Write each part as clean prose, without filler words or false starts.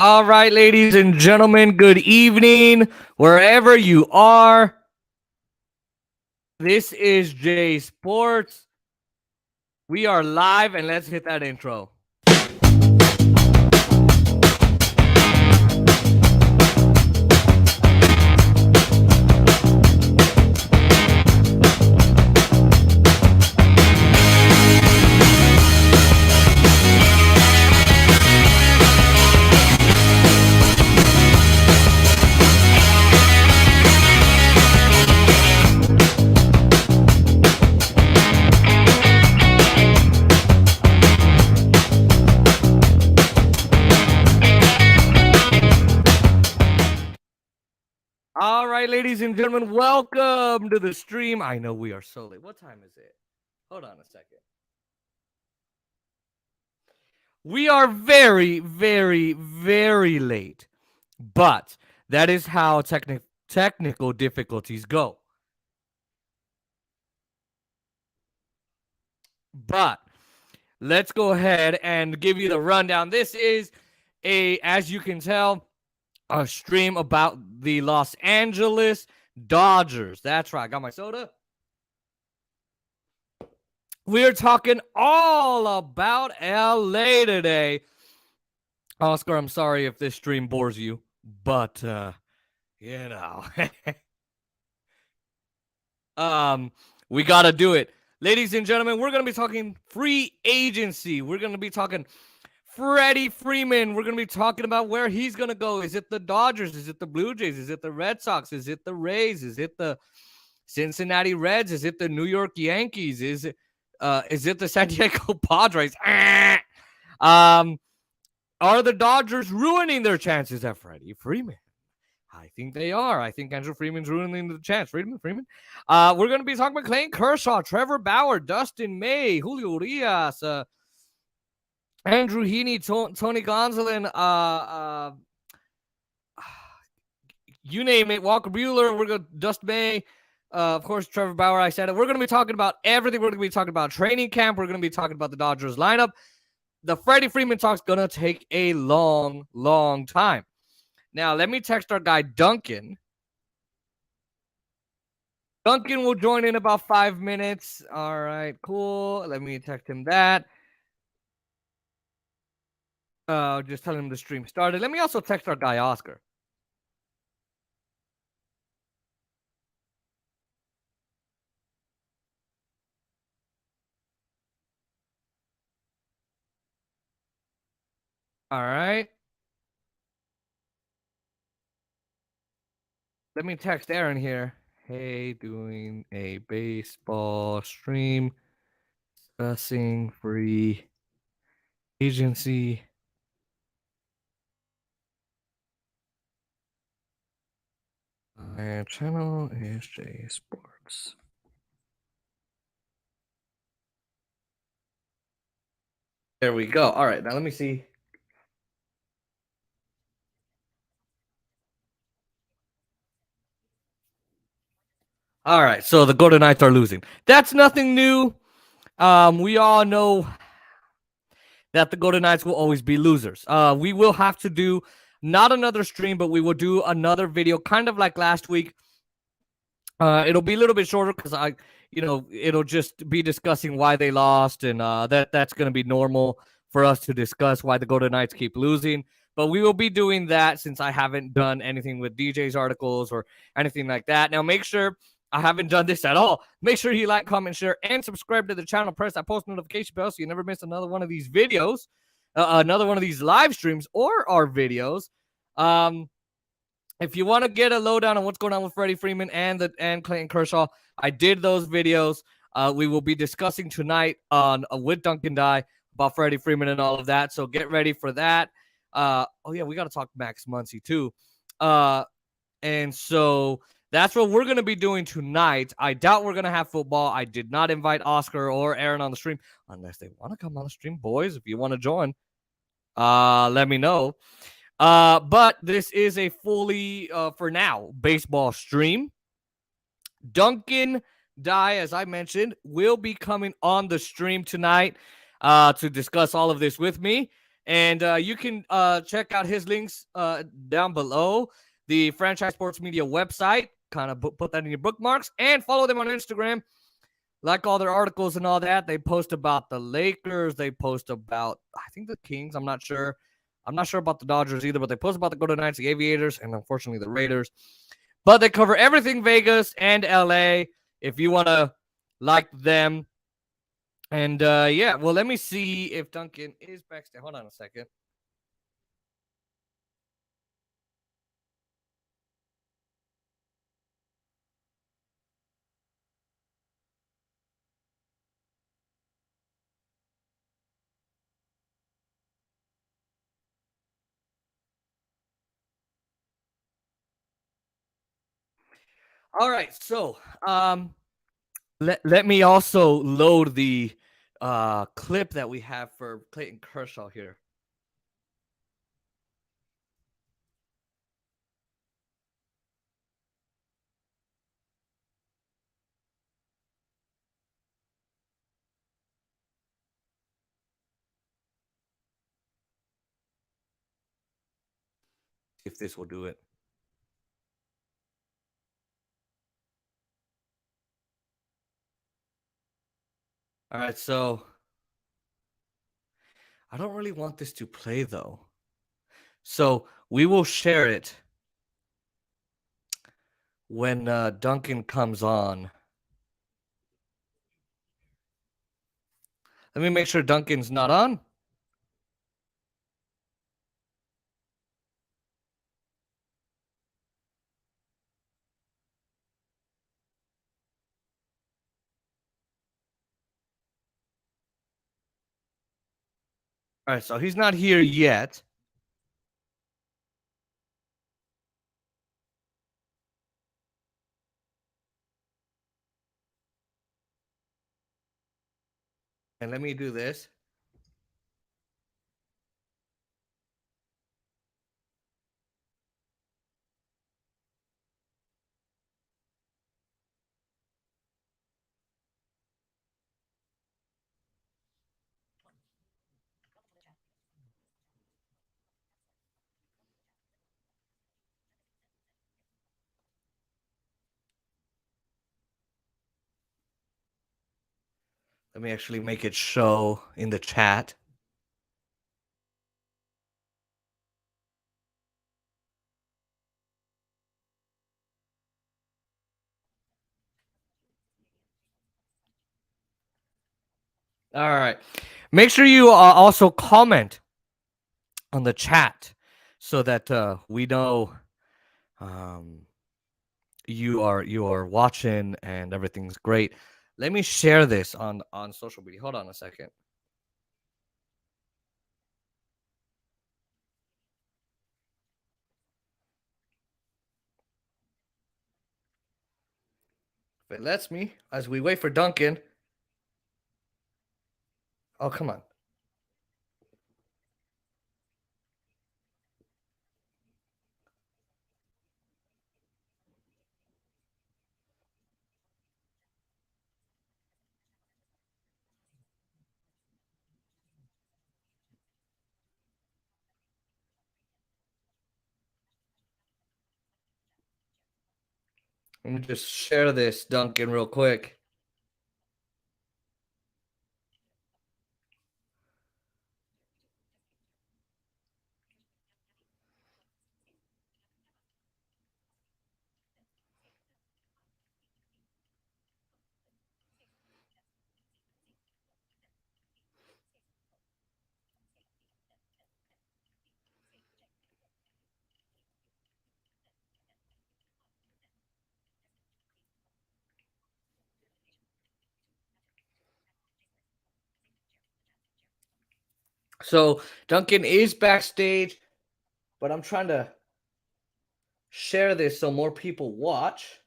All right, ladies and gentlemen, good evening, wherever you are. This is J Sports. We are live, and let's hit that intro. All right, ladies and gentlemen, welcome to the stream. I know we are so late. What time is it? Hold on a second. We are very, very, very late, but that is how technical difficulties go. But let's go ahead and give you the rundown. This is as you can tell, a stream about the Los Angeles Dodgers. That's right. Got my soda. We're talking all about LA today. Oscar, I'm sorry if this stream bores you, but you know. We got to do it. Ladies and gentlemen, we're going to be talking free agency. We're going to be talking Freddie Freeman. We're going to be talking about where he's going to go. Is it the Dodgers? Is it the Blue Jays? Is it the Red Sox? Is it the Rays? Is it the Cincinnati Reds? Is it the New York Yankees? Is it the San Diego Padres? Are the Dodgers ruining their chances at Freddie Freeman? I think they are. I think Andrew Freeman's ruining the chance. Freeman. We're going to be talking about Clayton Kershaw, Trevor Bauer, Dustin May, Julio Urias, Andrew Heaney, Tony Gonsolin, you name it, Walker Buehler, we're going to Dustin May, of course, Trevor Bauer, I said it. We're going to be talking about everything. We're going to be talking about training camp. We're going to be talking about the Dodgers lineup. The Freddie Freeman talk's going to take a long, long time. Now, let me text our guy, Duncan. Duncan will join in about 5 minutes. All right, cool. Let me text him that. Just telling him the stream started. Let me also text our guy, Oscar. All right. Let me text Aaron here. Hey, doing a baseball stream discussing free agency. My channel is J Sports. There we go. All right, now let me see. All right, so the Golden Knights are losing. That's nothing new. We all know that the Golden Knights will always be losers. We will have to do not another stream, but we will do another video, kind of like last week. It'll be a little bit shorter because it'll just be discussing why they lost, and that's going to be normal for us to discuss why the Golden Knights keep losing. But we will be doing that since I haven't done anything with DJ's articles or anything like that. Now, make sure I haven't done this at all. Make sure you like, comment, share, and subscribe to the channel. Press that post notification bell so you never miss another one of these videos, another one of these live streams or our videos. If you want to get a lowdown on what's going on with Freddie Freeman and Clayton Kershaw, I did those videos. We will be discussing tonight on with Duncan Dye about Freddie Freeman and all of that. So get ready for that. We got to talk Max Muncy too. And so that's what we're going to be doing tonight. I doubt we're going to have football. I did not invite Oscar or Aaron on the stream unless they want to come on the stream. Boys, if you want to join, let me know. But this is a fully, for now, baseball stream. Duncan Dye, as I mentioned, will be coming on the stream tonight to discuss all of this with me. And you can check out his links down below. The Franchise Sports Media website, kind of put that in your bookmarks, and follow them on Instagram. Like all their articles and all that, they post about the Lakers. They post about, I think, the Kings. I'm not sure. I'm not sure about the Dodgers either, but they post about the Golden Knights, the Aviators, and unfortunately the Raiders. But they cover everything Vegas and LA if you want to like them. And yeah, well, let me see if Duncan is backstage. Hold on a second. All right, so let me also load the clip that we have for Clayton Kershaw here. If this will do it. All right, so I don't really want this to play though. So we will share it when Duncan comes on. Let me make sure Duncan's not on. All right, so he's not here yet. And let me do this. Let me actually make it show in the chat. All right. Make sure you also comment on the chat so that we know you are watching and everything's great. Let me share this on social media. Hold on a second. If it lets me, as we wait for Duncan. Oh, come on. Let me just share this, Duncan, real quick. So Duncan is backstage, but I'm trying to share this so more people watch.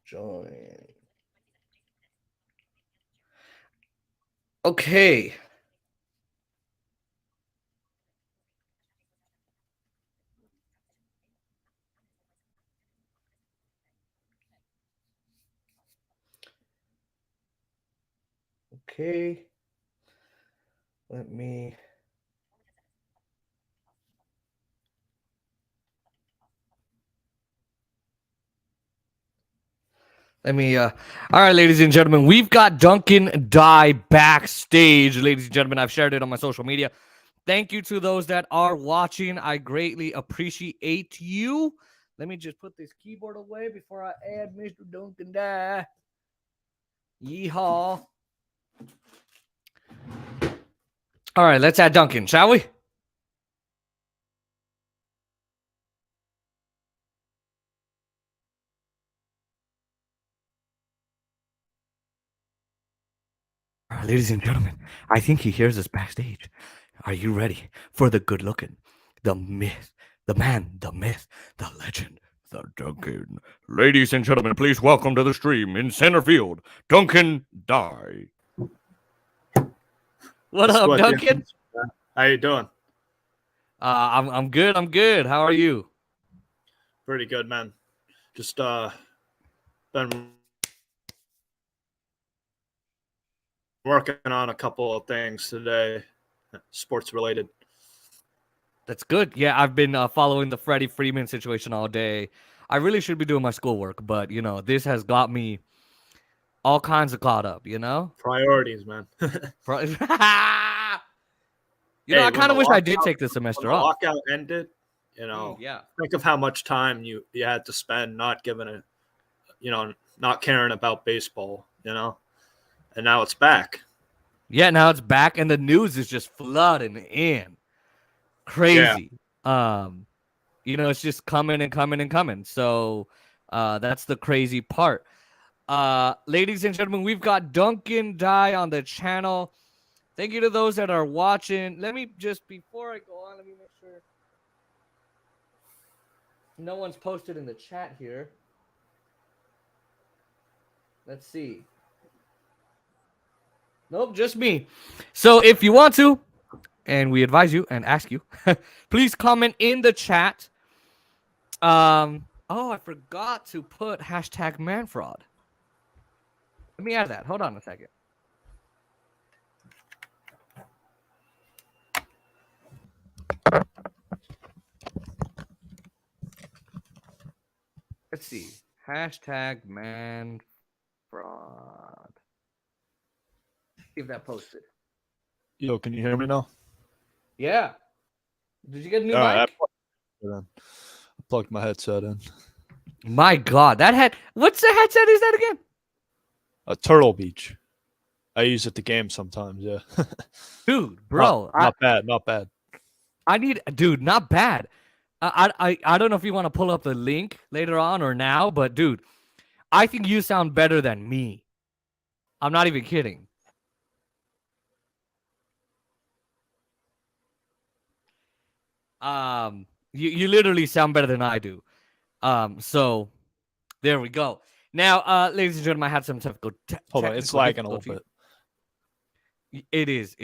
Join. Okay. Okay. Let me. All right, ladies and gentlemen, we've got Duncan Dye backstage. Ladies and gentlemen, I've shared it on my social media. Thank you to those that are watching. I greatly appreciate you. Let me just put this keyboard away before I add Mr. Duncan Dye. Yeehaw. All right, let's add Duncan, shall we? Ladies and gentlemen, I think he hears us backstage. Are you ready for the good looking, the myth, the man, the myth, the legend, the Duncan? Ladies and gentlemen, please welcome to the stream in center field, Duncan Dye. What up, Duncan? How you doing? I'm good. I'm good. How are you? Pretty good, man. Just been working on a couple of things today, sports related. That's good. Yeah, I've been following the Freddie Freeman situation all day. I really should be doing my schoolwork, but this has got me all kinds of caught up. Priorities, man. I kind of wish I did take the semester off. When the lockout ended, yeah. Think of how much time you had to spend not giving it, not caring about baseball, and now it's back. Yeah, now it's back, and the news is just flooding in. Crazy. Yeah. It's just coming and coming and coming. So that's the crazy part. Ladies and gentlemen, we've got Duncan Dye on the channel. Thank you to those that are watching. Let me just, before I go on, let me make sure no one's posted in the chat here. Let's see. Nope, just me. So if you want to, and we advise you and ask you, please comment in the chat. Oh, I forgot to put hashtag manfraud. Let me add that. Hold on a second. Let's see. Hashtag manfraud. See if that posted. Yo, can you hear me now? Yeah. Did you get a new mic? I plugged my headset in. My God, what's the headset? Is that again? A Turtle Beach. I use it to game sometimes. Yeah. Dude, bro, not bad. Not bad. Dude, not bad. I don't know if you want to pull up the link later on or now, but dude, I think you sound better than me. I'm not even kidding. You literally sound better than I do. So there we go. Now, ladies and gentlemen, I had some technical. Hold on, it's lagging a little bit. It is.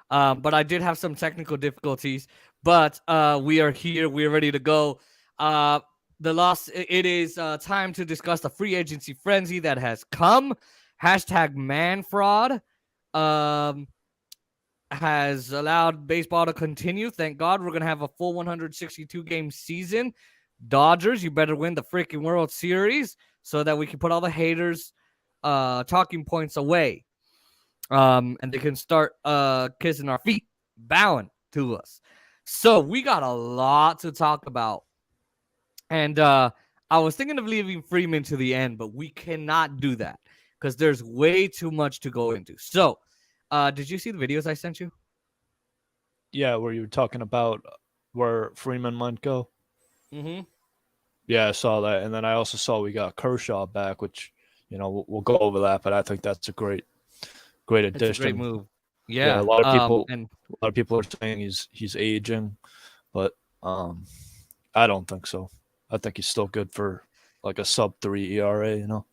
But I did have some technical difficulties. But we are here. We are ready to go. It is time to discuss the free agency frenzy that has come. Hashtag manfraud has allowed baseball to continue. Thank God we're going to have a full 162-game season. Dodgers, you better win the freaking World Series so that we can put all the haters' talking points away. And they can start kissing our feet, bowing to us. So we got a lot to talk about. And I was thinking of leaving Freeman to the end, but we cannot do that because there's way too much to go into. So did you see the videos I sent you? Yeah, where you were talking about where Freeman might go. Mm-hmm. Yeah, I saw that. And then I also saw we got Kershaw back, which, we'll go over that, but I think that's a great addition. It's a great move. Yeah. A lot of people are saying he's aging, but I don't think so. I think he's still good for like a sub-3 ERA,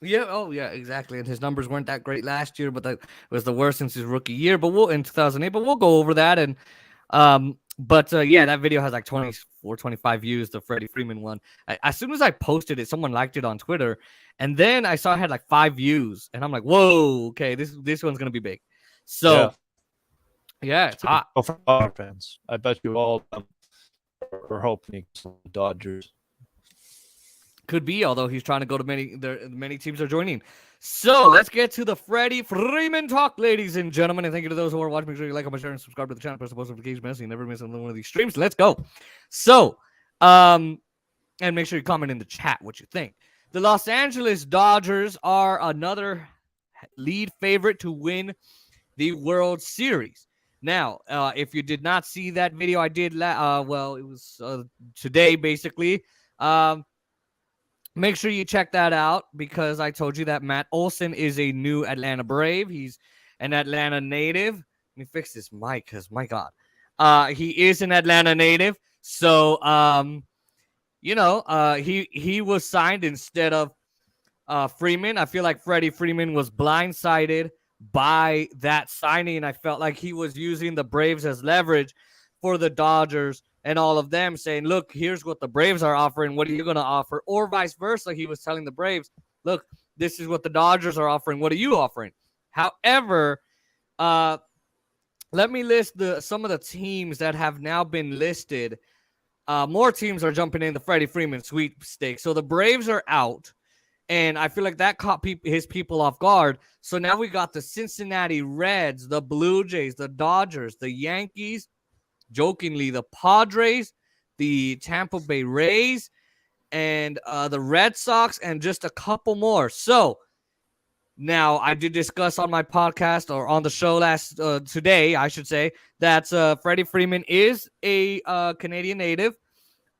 Yeah. Oh, yeah. Exactly. And his numbers weren't that great last year, but that was the worst since his rookie year. But we'll in 2008. But we'll go over that. And yeah, that video has like 24, 25 views. The Freddie Freeman one. As soon as I posted it, someone liked it on Twitter, and then I saw it had like 5 views, and I'm like, whoa, okay, this one's gonna be big. Yeah. So yeah, it's hot. Oh, for Dodger fans, I bet you all are hoping the Dodgers. Could be, although he's trying to go to many teams are joining. So let's get to the Freddie Freeman talk, ladies and gentlemen. And thank you to those who are watching. Make sure you like, comment, share, and subscribe to the channel. Press the post notification bell so you never miss another one of these streams. Let's go. So, and make sure you comment in the chat what you think. The Los Angeles Dodgers are another lead favorite to win the World Series. Now, if you did not see that video, I did. It was today, basically. Make sure you check that out because I told you that Matt Olson is a new Atlanta Brave. He's an Atlanta native. Let me fix this mic because, my God. He is an Atlanta native. So, he was signed instead of Freeman. I feel like Freddie Freeman was blindsided by that signing. I felt like he was using the Braves as leverage for the Dodgers and all of them, saying, look, here's what the Braves are offering. What are you going to offer? Or vice versa. He was telling the Braves, look, this is what the Dodgers are offering. What are you offering? However, let me list some of the teams that have now been listed. More teams are jumping in the Freddie Freeman sweepstakes. So the Braves are out, and I feel like that caught his people off guard. So now we got the Cincinnati Reds, the Blue Jays, the Dodgers, the Yankees, jokingly, the Padres, the Tampa Bay Rays, and the Red Sox, and just a couple more. So now I did discuss on my podcast or on the show today, I should say, that Freddie Freeman is a Canadian native,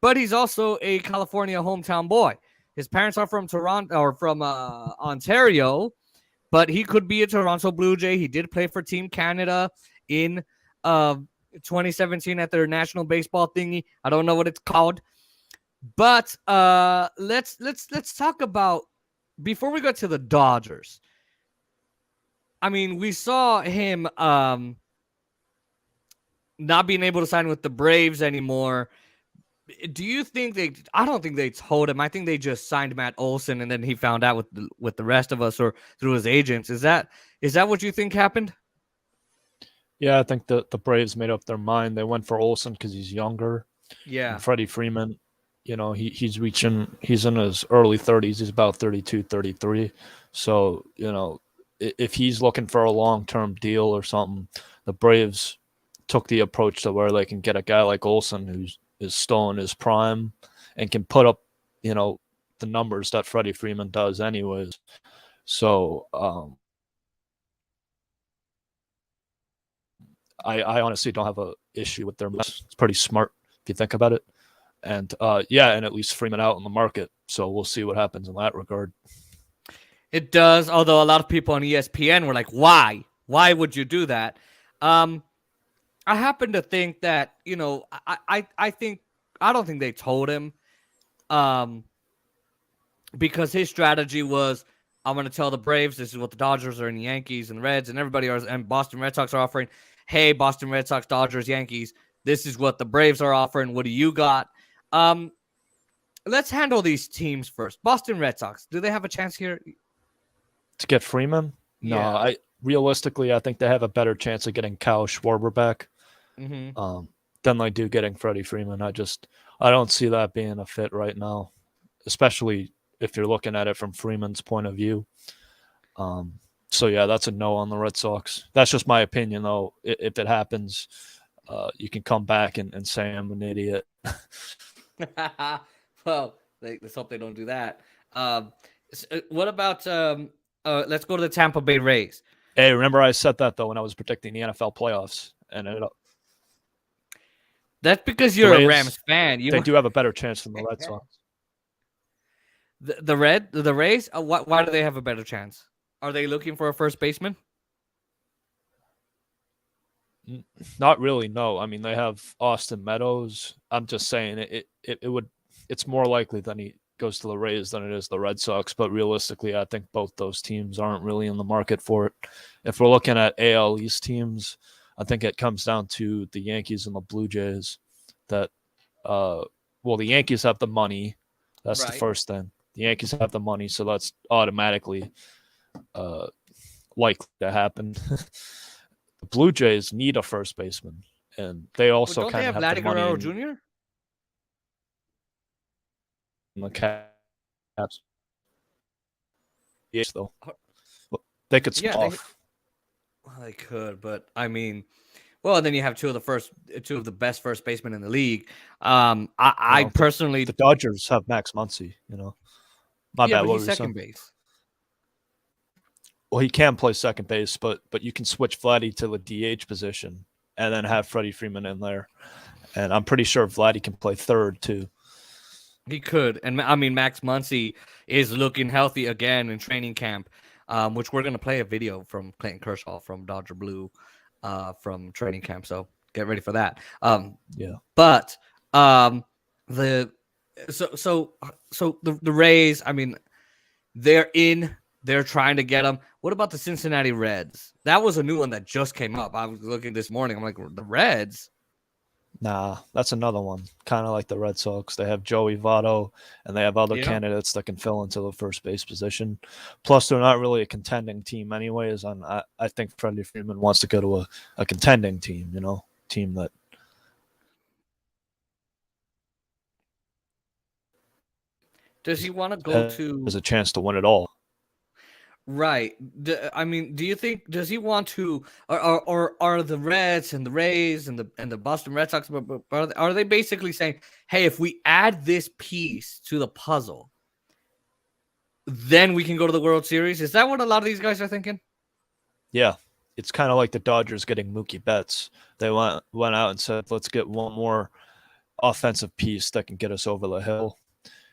but he's also a California hometown boy. His parents are from Toronto or from Ontario, but he could be a Toronto Blue Jay. He did play for Team Canada in 2017 at their national baseball thingy. I don't know what it's called, but let's talk about, before we go to the Dodgers. I mean, we saw him not being able to sign with the Braves anymore. Do you think I don't think they told him. I think they just signed Matt Olson, and then he found out with the rest of us or through his agents. Is that what you think happened? Yeah, I think the Braves made up their mind. They went for Olson because he's younger. Yeah. And Freddie Freeman, he's in his early 30s. He's about 32, 33. So, if he's looking for a long-term deal or something, the Braves took the approach to where they can get a guy like Olson who is still in his prime and can put up, the numbers that Freddie Freeman does anyways. So, I honestly don't have an issue with their mess. It's pretty smart if you think about it. And and at least Freeman out in the market. So we'll see what happens in that regard. It does, although a lot of people on ESPN were like, why? Why would you do that? I happen to think that, I don't think they told him because his strategy was, I'm going to tell the Braves this is what the Dodgers are and the Yankees and the Reds and everybody are, and Boston Red Sox are offering. Hey, Boston Red Sox, Dodgers, Yankees, this is what the Braves are offering. What do you got? Let's handle these teams first. Boston Red Sox, do they have a chance here to get Freeman? No, yeah. Realistically, I think they have a better chance of getting Kyle Schwarber back than they do getting Freddie Freeman. I don't see that being a fit right now, especially if you're looking at it from Freeman's point of view. So yeah, that's a no on the Red Sox. That's just my opinion, though. If it happens, you can come back and say I'm an idiot. Well, let's hope they don't do that. What about let's go to the Tampa Bay Rays. Hey, remember I said that though when I was predicting the NFL playoffs, and ended up. That's because you're a Rams fan. They do have a better chance than the Red Sox. The Rays. Why do they have a better chance? Are they looking for a first baseman? Not really, no. I mean, they have Austin Meadows. I'm just saying it's more likely than he goes to the Rays than it is the Red Sox. But realistically, I think both those teams aren't really in the market for it. If we're looking at AL East teams, I think it comes down to the Yankees and the Blue Jays. That, the Yankees have the money. That's the first thing. The Yankees have the money, so that's automatically likely to happen. The Blue Jays need a first baseman, and they also kind of have the money. Vladdy Guerrero Jr.? In the Caps. Yes, though. They could split off. They could, but I mean, well, then you have two of the best first basemen in the league. I personally, the Dodgers have Max Muncy. My bad. But he's second base. Well, he can play second base, but you can switch Vladdy to the DH position and then have Freddie Freeman in there. And I'm pretty sure Vladdy can play third too. He could, and I mean Max Muncy is looking healthy again in training camp, which we're gonna play a video from Clayton Kershaw from Dodger Blue, from training camp. So get ready for that. But the Rays, I mean, they're trying to get them. What about the Cincinnati Reds? That was a new one that just came up. I was looking this morning. I'm like, the Reds. Nah, that's another one. Kind of like the Red Sox. They have Joey Votto, and they have other candidates that can fill into the first base position. Plus, they're not really a contending team anyways. And I think Freddie Freeman wants to go to a contending team, team that. Does he want to go to? There's a chance to win it all. Right. I mean, do you think does he want to, or are the Reds and the Rays and the Boston Red Sox, are they basically saying, hey, if we add this piece to the puzzle, then we can go to the World Series? Is that what a lot of these guys are thinking? Yeah, it's kind of like the Dodgers getting Mookie Betts. They went out and said, let's get one more offensive piece that can get us over the hill.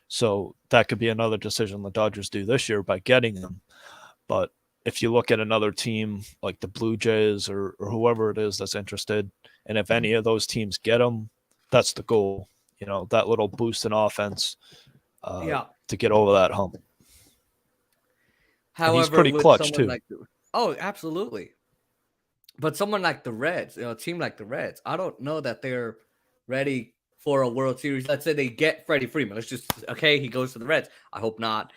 So that could be another decision the Dodgers do this year by getting him. But if you look at another team like the Blue Jays or whoever it is that's interested, and if any of those teams get him, that's the goal. That little boost in offense to get over that hump. However, and he's pretty clutch too. Oh, absolutely. But someone like the Reds, a team like the Reds, I don't know that they're ready for a World Series. Let's say they get Freddie Freeman. Let's just, he goes to the Reds. I hope not.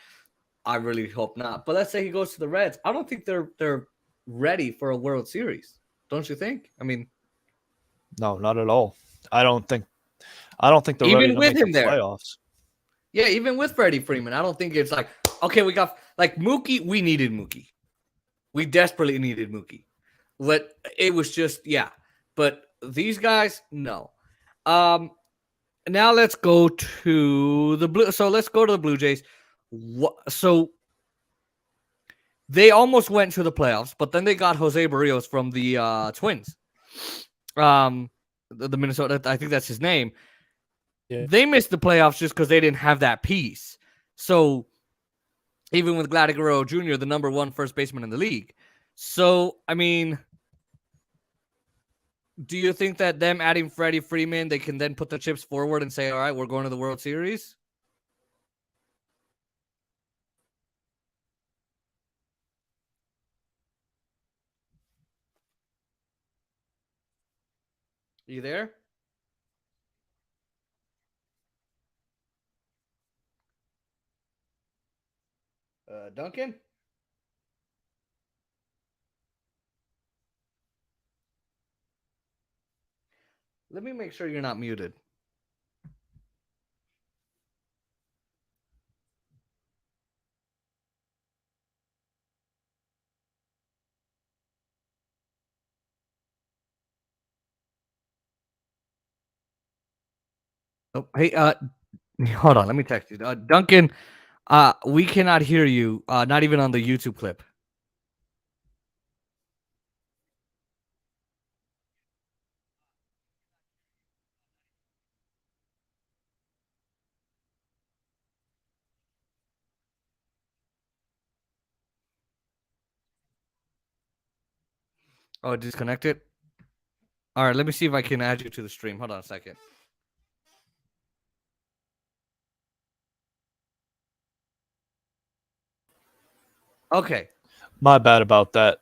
I really hope not. But let's say he goes to the Reds. I don't think they're ready for a World Series. Don't you think? I mean, no, not at all. I don't think they're even ready to with make him the there. Playoffs. Yeah, even with Freddie Freeman, I don't think it's like, okay, we got like Mookie. We needed Mookie. We desperately needed Mookie. But it was just, But these guys, no. Now let's go to the Blue. So let's go to the Blue Jays. So they almost went to the playoffs, but then they got Jose Barrios from the Twins. The Minnesota, I think that's his name. Yeah. They missed the playoffs just because they didn't have that piece. So even with Vladdy Guerrero Jr., the number one first baseman in the league. So, I mean, do you think that them adding Freddie Freeman, they can then put the chips forward and say, all right, we're going to the World Series? You there? Duncan? Let me make sure you're not muted. Oh, hey, hold on. Let me text you. Duncan, we cannot hear you, not even on the YouTube clip. Oh, disconnected? All right, let me see if I can add you to the stream. Hold on a second. Okay. My bad about that.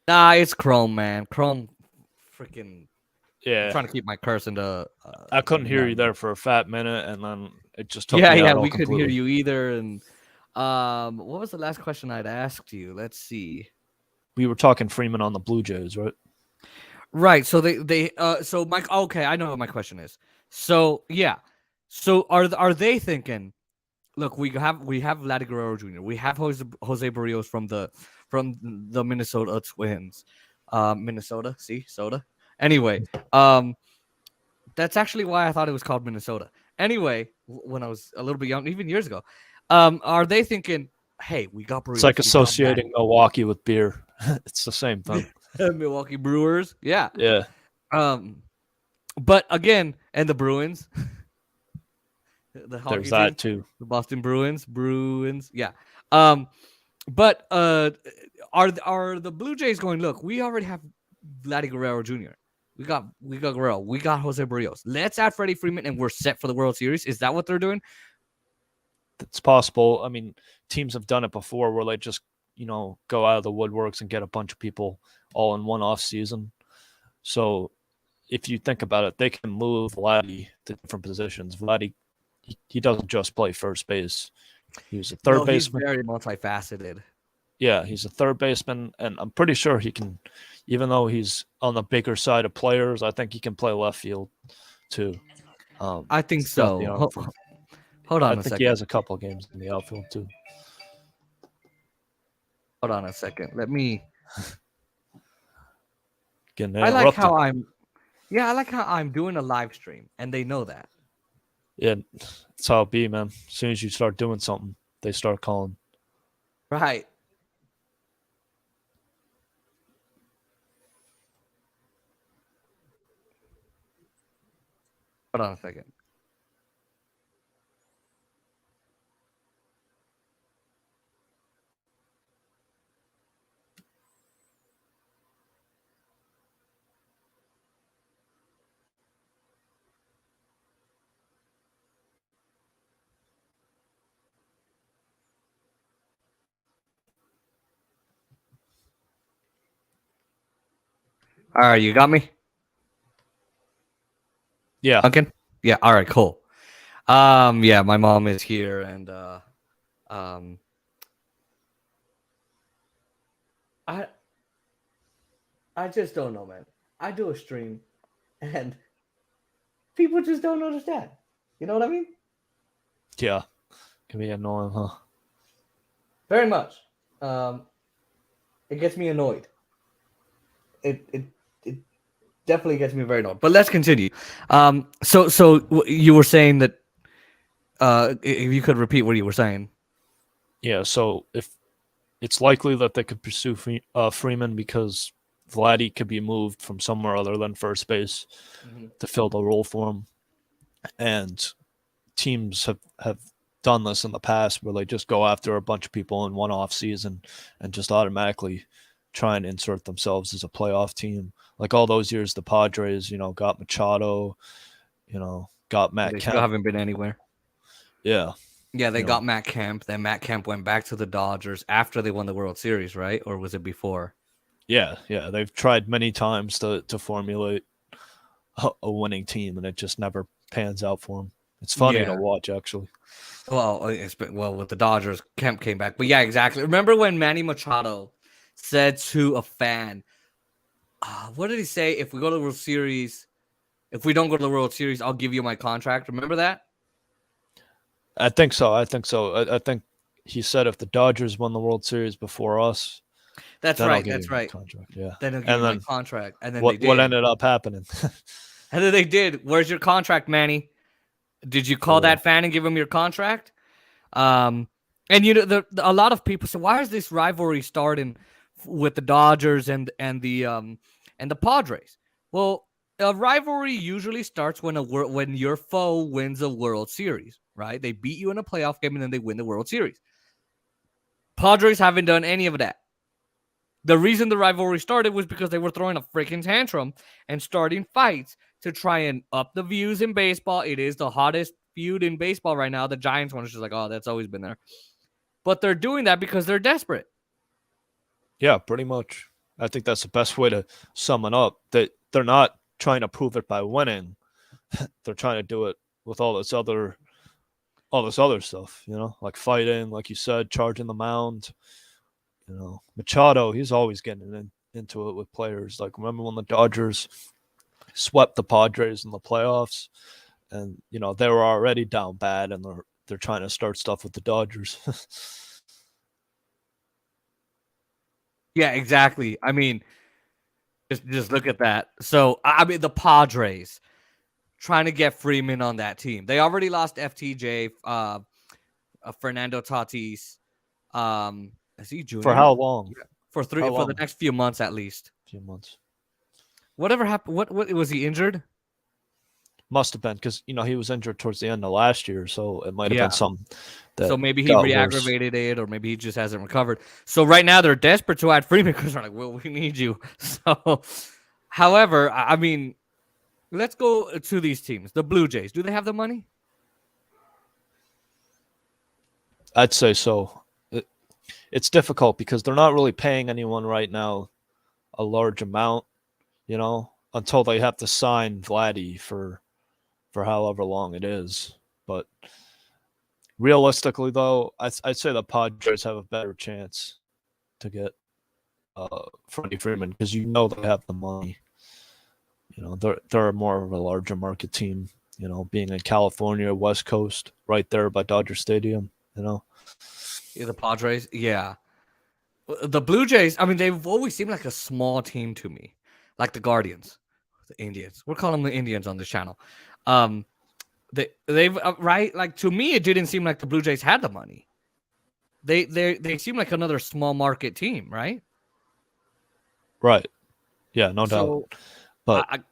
Nah, it's Chrome, man. Chrome, freaking. I'm Yeah, trying to keep my curse into. I couldn't hear you minimum. there for a fat minute, and then it just took Yeah, me yeah, out all we couldn't hear completely. you either. And what was the last question I'd asked you? Let's see. We were talking Freeman on the Blue Jays, right? Right. So so Mike. Okay, I know what my question is. So yeah. So are they thinking? Look, we have Vladdy Guerrero Jr. We have Jose Barrios from the Minnesota Twins. Minnesota. See, soda. Anyway, that's actually why I thought it was called Minnesota. Anyway, when I was a little bit young, even years ago, are they thinking, hey, we got It's Barrios, like we got associating Milwaukee with beer. It's the same thing. Milwaukee Brewers, yeah. Yeah, But again, and the Bruins, the there's hockey that team, too. the Boston Bruins, yeah. Um, but are the Blue Jays going? Look, we already have Vladdy Guerrero Jr. We got Guerrero. We got Jose Barrios. Let's add Freddie Freeman, and we're set for the World Series. Is that what they're doing? It's possible. I mean, teams have done it before where they just, go out of the woodworks and get a bunch of people all in one off season. So if you think about it, they can move Vladdy to different positions. Vladdy, he doesn't just play first base. He was a third No, he's baseman. very multifaceted. Yeah, he's a third baseman, and I'm pretty sure he can, even though he's on the bigger side of players, I think he can play left field too. I think Throughout the so. outfield. Hold I on a think he second. has a couple games in the outfield too. Hold on a second. Let me. Getting I like interrupted. how I'm. Yeah, I like how I'm doing a live stream, and they know that. Yeah, that's how it be, man. As soon as you start doing something, they start calling. Right. Hold on a second. All right, you got me, Yeah, Duncan. Yeah. All right. Cool. Yeah, my mom is here, and um, I I just don't know, man. I do a stream, and people just don't understand. You know what I mean? yeah. Can be annoying, huh? Very much. It gets me annoyed. It definitely gets me very annoyed. But let's continue. So you were saying that. If you could repeat what you were saying. Yeah, so if it's likely that they could pursue Freeman because Vladdy could be moved from somewhere other than first base to fill the role for him, and teams have done this in the past where they just go after a bunch of people in one off season and just automatically try and insert themselves as a playoff team. Like all those years, the Padres, got Machado, got Matt They Kemp. still haven't been anywhere. Yeah. Yeah, they got Matt Kemp. Then Matt Kemp went back to the Dodgers after they won the World Series, right? Or was it before? Yeah. They've tried many times to formulate a winning team, and it just never pans out for them. It's funny to watch, actually. Well, with the Dodgers, Kemp came back. But yeah, exactly. Remember when Manny Machado said to a fan, what did he say? If we go to the World Series, if we don't go to the World Series, I'll give you my contract. Remember that? I think so. I think he said if the Dodgers won the World Series before us, that's right. That's right. Contract. Yeah. Then he'll give you my contract. And then what ended up happening? And then they did. Where's your contract, Manny? Did you call that fan and give him your contract? And a lot of people say, why is this rivalry starting with the Dodgers and the Padres? Well, a rivalry usually starts when your foe wins a World Series, right? They beat you in a playoff game and then they win the World Series. Padres haven't done any of that. The reason the rivalry started was because they were throwing a freaking tantrum and starting fights to try and up the views in baseball. It is the hottest feud in baseball right now. The Giants one is just like, oh, that's always been there. but they're doing that because they're desperate. Yeah, pretty much. I think that's the best way to sum it up. That they're not trying to prove it by winning. They're trying to do it with all this other stuff, like fighting, like you said, charging the mound. Machado, he's always getting into it with players. Like, remember when the Dodgers swept the Padres in the playoffs, and they were already down bad, and they're trying to start stuff with the Dodgers. Yeah, exactly. I mean, just look at that. So, I mean, the Padres trying to get Freeman on that team. They already lost FTJ, Fernando Tatis. Is he junior? For how long? For the next few months at least. Few months. Whatever happened? What was he injured? Must have been, because he was injured towards the end of last year, so it might have been something. So maybe he re-aggravated it, or maybe he just hasn't recovered. So right now they're desperate to add Freeman because they're like, well, we need you. So, however, I mean, let's go to these teams. The Blue Jays, do they have the money? I'd say so. It's difficult because they're not really paying anyone right now a large amount, until they have to sign Vladdy for however long it is. But realistically, though, I'd say the Padres have a better chance to get Freddie Freeman because they have the money. They're more of a larger market team. Being in California, West Coast, right there by Dodger Stadium. Yeah, the Padres, yeah. The Blue Jays, I mean, they've always seemed like a small team to me, like the Guardians, the Indians. We're calling them the Indians on this channel. They've right, like, to me, it didn't seem like the Blue Jays had the money. They seem like another small market team, right? Right. Yeah, no doubt. But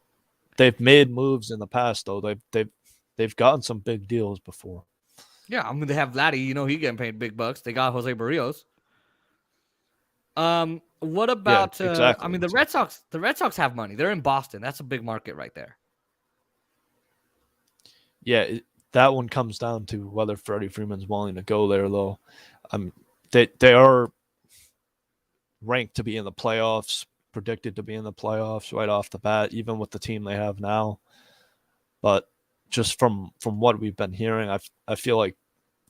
they've made moves in the past, though. They've gotten some big deals before. Yeah, I mean, they have Vladdy. He getting paid big bucks. They got Jose Barrios. What about? Yeah, exactly. I mean, the Red Sox. The Red Sox have money. They're in Boston. That's a big market right there. Yeah, that one comes down to whether Freddie Freeman's willing to go there, though. They are ranked to be in the playoffs, predicted to be in the playoffs right off the bat, even with the team they have now. But just from what we've been hearing, I feel like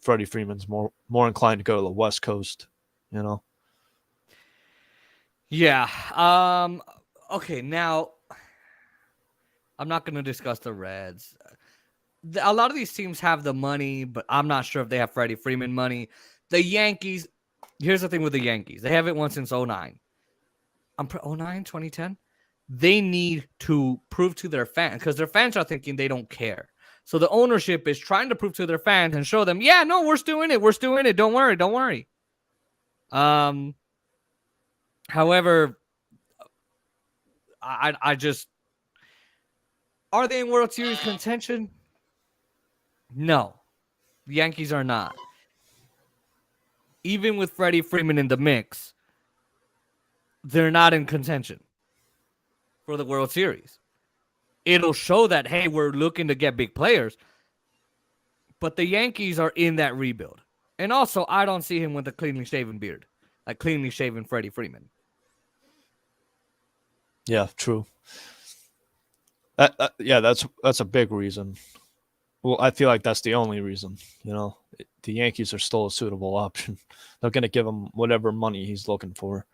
Freddie Freeman's more inclined to go to the West Coast, Yeah. Okay, now I'm not going to discuss the Reds. A lot of these teams have the money, but I'm not sure if they have Freddie Freeman money. The Yankees, here's the thing with the Yankees. They haven't won since 09. 2010? They need to prove to their fans, because their fans are thinking they don't care. So the ownership is trying to prove to their fans and show them, yeah, no, we're still in it. We're still in it. Don't worry. However, I just, are they in World Series contention? No, the Yankees are not. Even with Freddie Freeman in the mix, they're not in contention for the World Series. It'll show that, hey, we're looking to get big players, but the Yankees are in that rebuild. And also, I don't see him with a cleanly shaven beard, like cleanly shaven Freddie Freeman. Yeah, true. Yeah, that's a big reason. Well, I feel like that's the only reason. The Yankees are still a suitable option. They're going to give him whatever money he's looking for.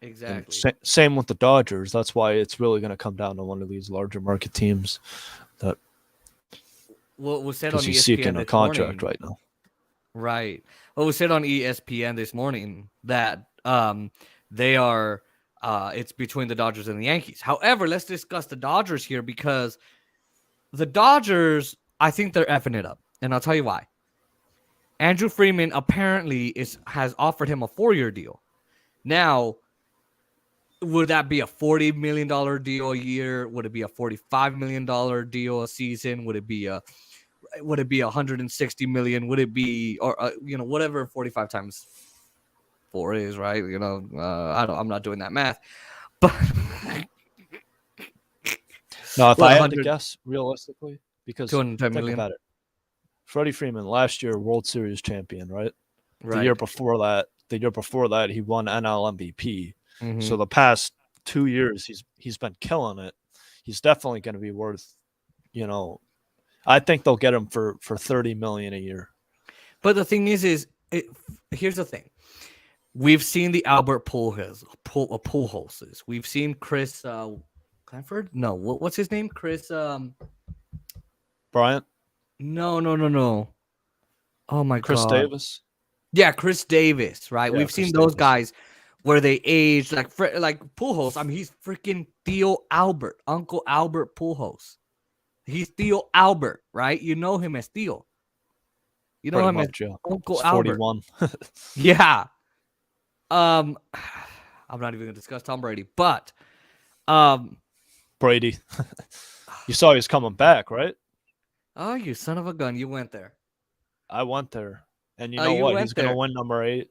Exactly. Same with the Dodgers. That's why it's really going to come down to one of these larger market teams. That was said on ESPN he's seeking a contract right now. Right. Well, we said on ESPN this morning that they are. It's between the Dodgers and the Yankees. However, let's discuss the Dodgers here, because the Dodgers, I think they're effing it up, and I'll tell you why. Andrew Freeman apparently has offered him a 4-year deal. Now, would that be a $40 million deal a year? Would it be a $45 million deal a season? Would it be $160 million? Would it be, or whatever 45 times 4 is, right? I'm not doing that math, but no, if I had to guess realistically, because $210 think million. about it, Freddie Freeman last year, World Series champion, right? The year before that, he won NL MVP. Mm-hmm. So the past 2 years, he's been killing it. He's definitely going to be worth, I think they'll get him for $30 million a year. But the thing is here's the thing. We've seen the Albert Pujols. We've seen Chris Clanford. No, what's his name? Chris Bryant. No. Oh my Chris God. Davis. Yeah, Chris Davis. Right. Yeah, We've Chris seen those Davis. guys where they age like Pujols. I mean, he's freaking Theo Albert, Uncle Albert Pujols. He's Theo Albert, right? You know him as Theo. You know him as Uncle Albert. 41. Yeah. I'm not even gonna discuss Tom Brady, but Brady. You saw he was coming back, right? Oh, you son of a gun! You went there. I went there, and you know what? He's gonna win number 8.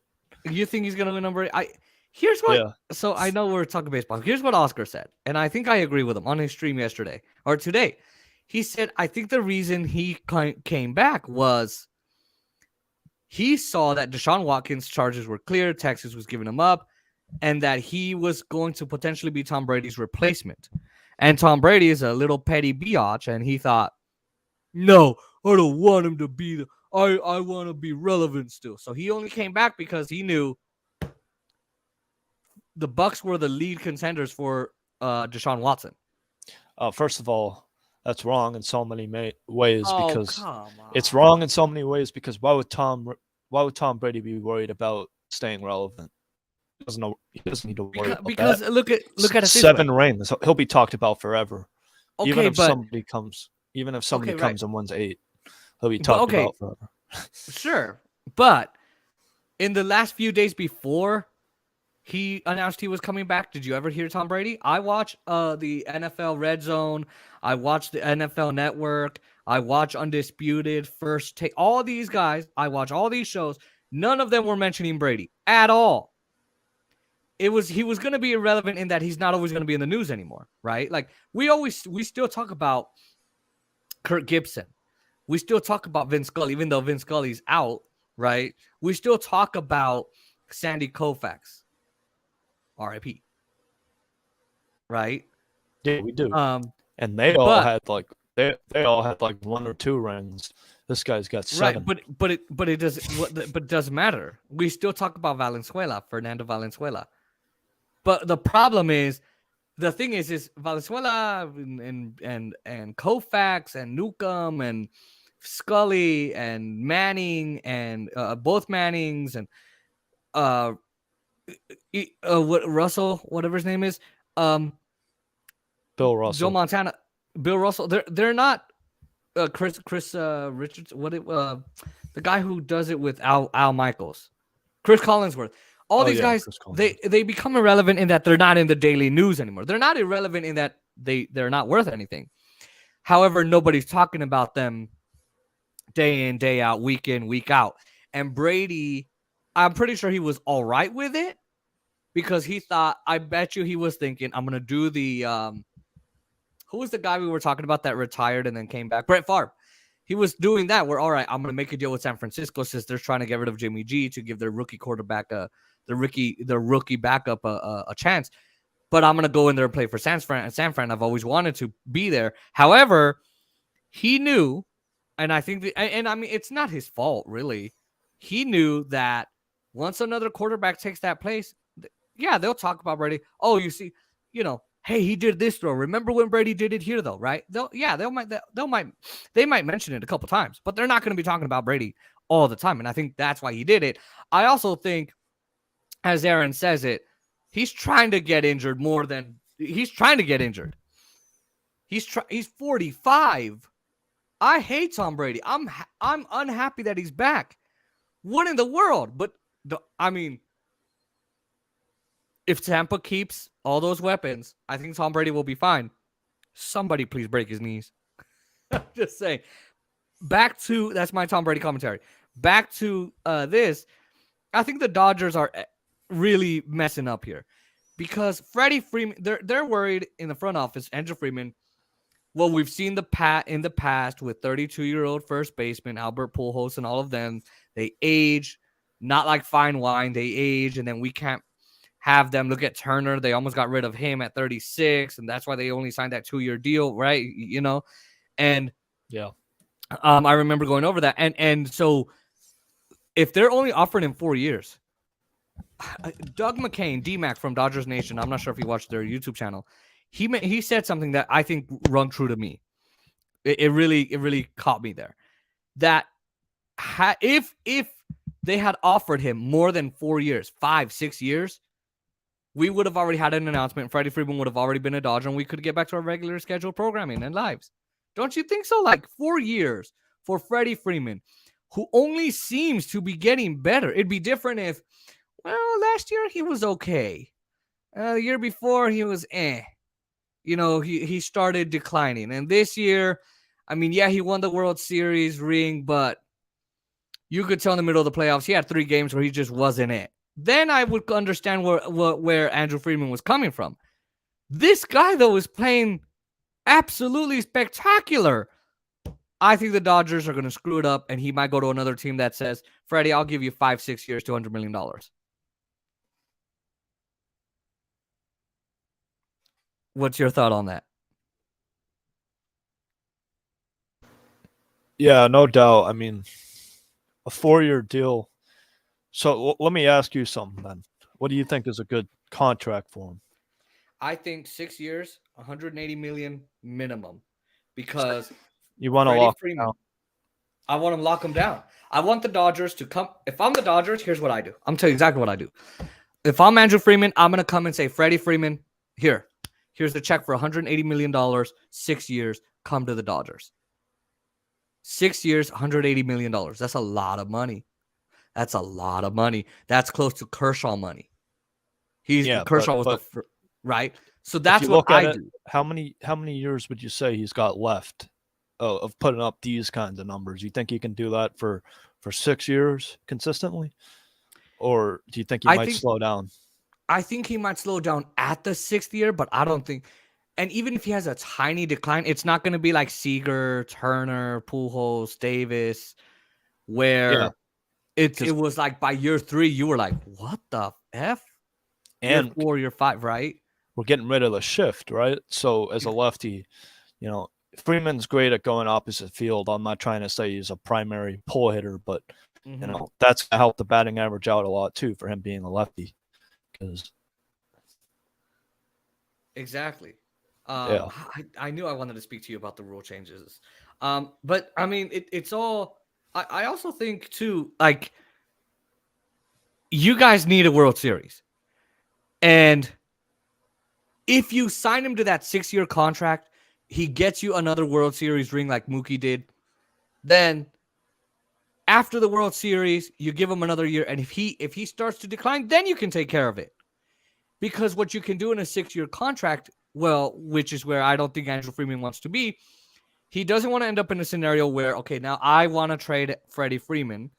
You think he's gonna win number 8? Here's what. Yeah. So I know we're talking baseball. Here's what Oscar said, and I think I agree with him on his stream yesterday or today. He said, I think the reason he came back was he saw that Deshaun Watkins' charges were clear, Texas was giving him up, and that he was going to potentially be Tom Brady's replacement. And Tom Brady is a little petty biatch, and he thought, no, I don't want him to be the. I want to be relevant still. So he only came back because he knew the Bucs were the lead contenders for Deshaun Watson. First of all, that's wrong in so many ways because come on. It's wrong in so many ways because why would Tom Brady be worried about staying relevant? He doesn't need to worry about because that. look at it. 7 rings. He'll be talked about forever. Okay, even if somebody comes and wins 8, he'll be talked about forever. Sure, but in the last few days before he announced he was coming back, did you ever hear Tom Brady? I watch the NFL Red Zone. I watch the NFL Network. I watch Undisputed, First Take. All these guys, I watch all these shows. None of them were mentioning Brady at all. He was going to be irrelevant in that he's not always going to be in the news anymore, right? Like we still talk about Kirk Gibson. We still talk about Vince Scully, even though Vince Scully's out, right? We still talk about Sandy Koufax, R.I.P. Right? Yeah, we do. And they all had like 1 or 2 rings. This guy's got 7. Right, but it doesn't matter. We still talk about Fernando Valenzuela. But the problem is, the thing is Valenzuela and Koufax and Newcomb and Scully and Manning and both Mannings and what Russell, whatever his name is, Bill Russell, Joe Montana, Bill Russell. They're not Chris Richards. The guy who does it with Al Michaels, Chris Collinsworth. All these guys, they become irrelevant in that they're not in the daily news anymore. They're not irrelevant in that they're not worth anything. However, nobody's talking about them day in, day out, week in, week out. And Brady, I'm pretty sure he was all right with it because he thought, I bet you he was thinking, I'm going to do the, who was the guy we were talking about that retired and then came back? Brett Favre. He was doing that. We're all right. I'm going to make a deal with San Francisco since they're trying to get rid of Jimmy G to give their rookie quarterback the rookie backup a chance. But I'm going to go in there and play for San Fran. I've always wanted to be there. However, he knew, and I think and I mean, it's not his fault, really. He knew that once another quarterback takes that place, yeah, they'll talk about Brady. Oh, you see, hey, he did this throw. Remember when Brady did it here, though, right? They might mention it a couple times, but they're not going to be talking about Brady all the time. And I think that's why he did it. I also think, as Aaron says it, he's trying to get injured more than he's trying to get injured. He's 45. I hate Tom Brady. I'm unhappy that he's back. What in the world? But I mean, if Tampa keeps all those weapons, I think Tom Brady will be fine. Somebody please break his knees. Just saying. That's my Tom Brady commentary. Back to this. I think the Dodgers are really messing up here because Freddie Freeman, they're worried in the front office, Andrew Freeman. Well, we've seen in the past with 32-year-old first baseman Albert Pujols and all of them. They age. not like fine wine. They age, and then we can't have them. Look at Turner. They almost got rid of him at 36, and that's why they only signed that 2-year deal, right? And Yeah. I remember going over that. And so if they're only offering him 4 years, Doug McCain, D-Mac from Dodgers Nation, I'm not sure if you watched their YouTube channel, he said something that I think rung true to me. It really caught me there. That if they had offered him more than 4 years, 5-6 years, we would have already had an announcement. Freddie Freeman would have already been a Dodger, and we could get back to our regular scheduled programming and lives. Don't you think so? Like 4 years for Freddie Freeman, who only seems to be getting better. It'd be different if, well, last year he was okay. The year before he was he started declining. And this year, I mean, yeah, he won the World Series ring, but you could tell in the middle of the playoffs, he had 3 games where he just wasn't it. Then I would understand where Andrew Freeman was coming from. This guy, though, is playing absolutely spectacular. I think the Dodgers are going to screw it up, and he might go to another team that says, Freddie, I'll give you 5-6 years, $200 million. What's your thought on that? Yeah, no doubt. I mean, a 4-year deal. So let me ask you something then. What do you think is a good contract for him? I think 6 years, $180 million minimum, because you want to lock Freeman, down. I want to lock him down. I want the Dodgers to come. If I'm the Dodgers, here's what I do. I'm telling you exactly what I do. If I'm Andrew Freeman, I'm going to come and say, Freddie Freeman, here's the check for $180 million, 6 years. Come to the Dodgers. 6 years, $180 million. That's a lot of money. That's a lot of money. That's close to Kershaw money. Kershaw was the right. So that's what I do. How many years would you say he's got left of putting up these kinds of numbers? You think he can do that for 6 years consistently, or do you think he might slow down? I think he might slow down at the 6th year, but I don't think. And even if he has a tiny decline, it's not going to be like Seager, Turner, Pujols, Davis, where it was like by year 3, you were like, what the F? And year 4, year 5, right? We're getting rid of the shift, right? So as a lefty, Freeman's great at going opposite field. I'm not trying to say he's a primary pull hitter, but that's going to help the batting average out a lot too for him being a lefty. Exactly. I knew I wanted to speak to you about the rule changes. But I mean, it's all. I also think too, like, you guys need a World Series, and if you sign him to that 6-year contract, he gets you another World Series ring like Mookie did. Then after the World Series, you give him another year, and if he starts to decline, then you can take care of it. Because what you can do in a 6-year contract, well, which is where I don't think Andrew Freeman wants to be, he doesn't want to end up in a scenario where, okay, now I want to trade Freddie Freeman.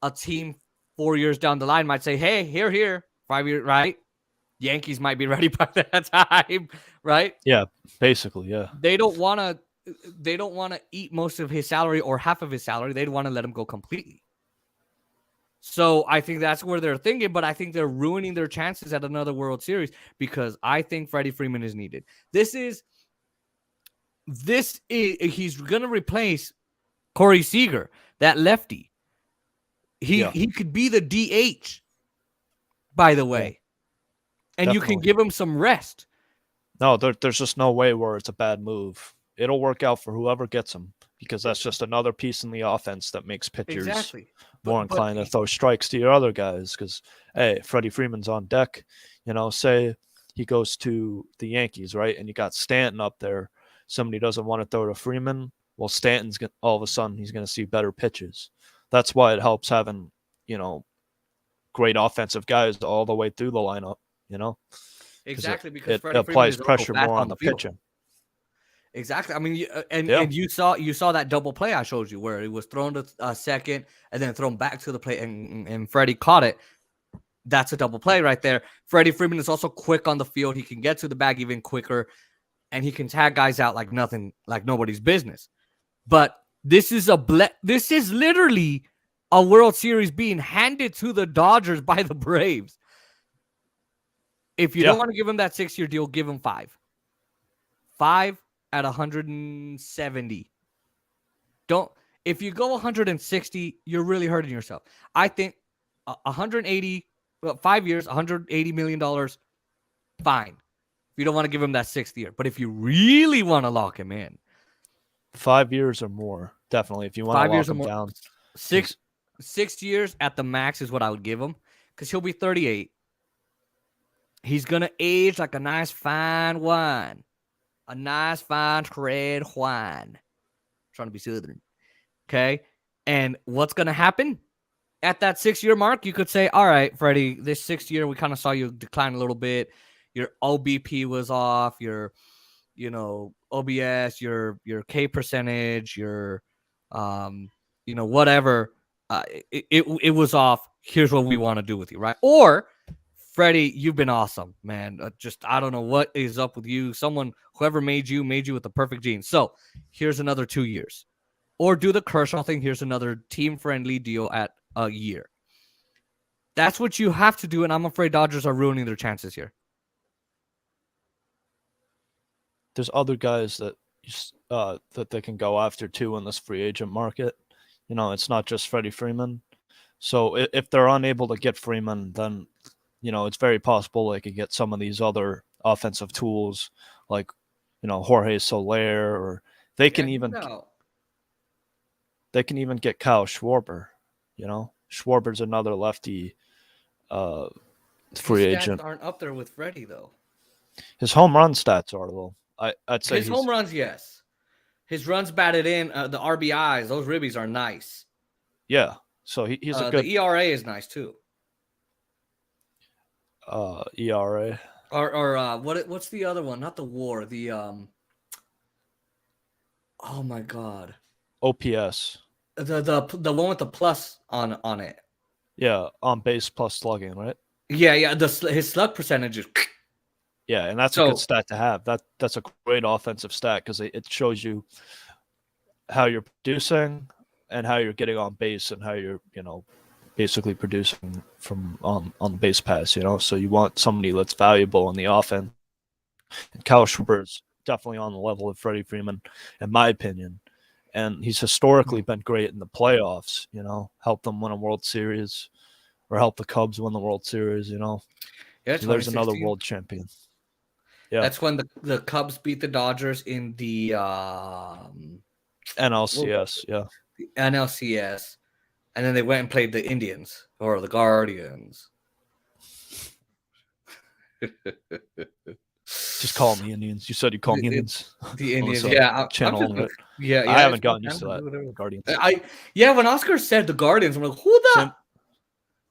A team 4 years down the line might say, hey, here, 5 years, right? Yankees might be ready by that time, right? Yeah, basically, yeah. They don't want to eat most of his salary or half of his salary. They'd want to let him go completely. So I think that's where they're thinking, but I think they're ruining their chances at another World Series because I think Freddie Freeman is needed. He's going to replace Corey Seager, that lefty. He could be the DH, by the way. Yeah. And definitely. You can give him some rest. No, there's just no way where it's a bad move. It'll work out for whoever gets him because that's just another piece in the offense that makes pitchers more inclined to throw strikes to your other guys. Because, hey, Freddie Freeman's on deck. Say he goes to the Yankees, right? And you got Stanton up there. Somebody doesn't want to throw to Freeman. Well, Stanton's all of a sudden he's going to see better pitches. That's why it helps having, great offensive guys all the way through the lineup. Exactly, because it applies pressure more on the pitching. Exactly. I mean, and you saw that double play I showed you where it was thrown to second and then thrown back to the plate, and Freddie caught it. That's a double play right there. Freddie Freeman is also quick on the field. He can get to the bag even quicker, and he can tag guys out like nothing, like nobody's business. But this is literally a World Series being handed to the Dodgers by the Braves. If you don't want to give him that 6-year deal, give him 5. 5 at 170. Don't. If you go 160, you're really hurting yourself. I think 180, 5 years, $180 million, fine. If you don't want to give him that 6th year. But if you really want to lock him in, 5 years or more, definitely. If you want 5 to years lock or him more, down, 6 years at the max is what I would give him, because he'll be 38. He's gonna age like a nice fine wine, a nice fine red wine. I'm trying to be southern, okay? And what's gonna happen at that 6-year mark? You could say, all right, Freddie, this 6th year we kind of saw you decline a little bit. Your OBP was off. Your, OBS, your K percentage, your, whatever. It was off. Here's what we want to do with you, right? Or, Freddie, you've been awesome, man. I don't know what is up with you. Whoever made you with the perfect genes. So here's another 2 years. Or do the Kershaw thing. Here's another team-friendly deal at a year. That's what you have to do, and I'm afraid Dodgers are ruining their chances here. There's other guys that that they can go after too in this free agent market. It's not just Freddie Freeman. So if they're unable to get Freeman, then it's very possible they could get some of these other offensive tools like Jorge Soler, or they can even get Kyle Schwarber. Schwarber's another lefty free agent. Aren't up there with Freddie though. His home run stats are though. I'd say his home runs, yes. His runs batted in, the RBIs, those ribbies are nice. Yeah, so he's a good. The ERA is nice too. ERA. Or what's the other one? Not the WAR. The oh my God. OPS. The one with the plus on it. Yeah, on base plus slugging, right? Yeah. His slug percentage is. Yeah, and that's a good stat to have. That's a great offensive stat because it shows you how you're producing and how you're getting on base and how you're basically producing from on the base pass. So you want somebody that's valuable in the offense. And Kyle Schwarber is definitely on the level of Freddie Freeman, in my opinion. And he's historically been great in the playoffs, helped them win a World Series or help the Cubs win the World Series, Yeah, there's another world champion. Yeah. That's when the Cubs beat the Dodgers in the NLCS, yeah. The NLCS. And then they went and played the Indians or the Guardians. Just call them the Indians. You said you call them Indians. The Indians, yeah. I haven't gotten used to that. Guardians. When Oscar said the Guardians, I'm like, who the?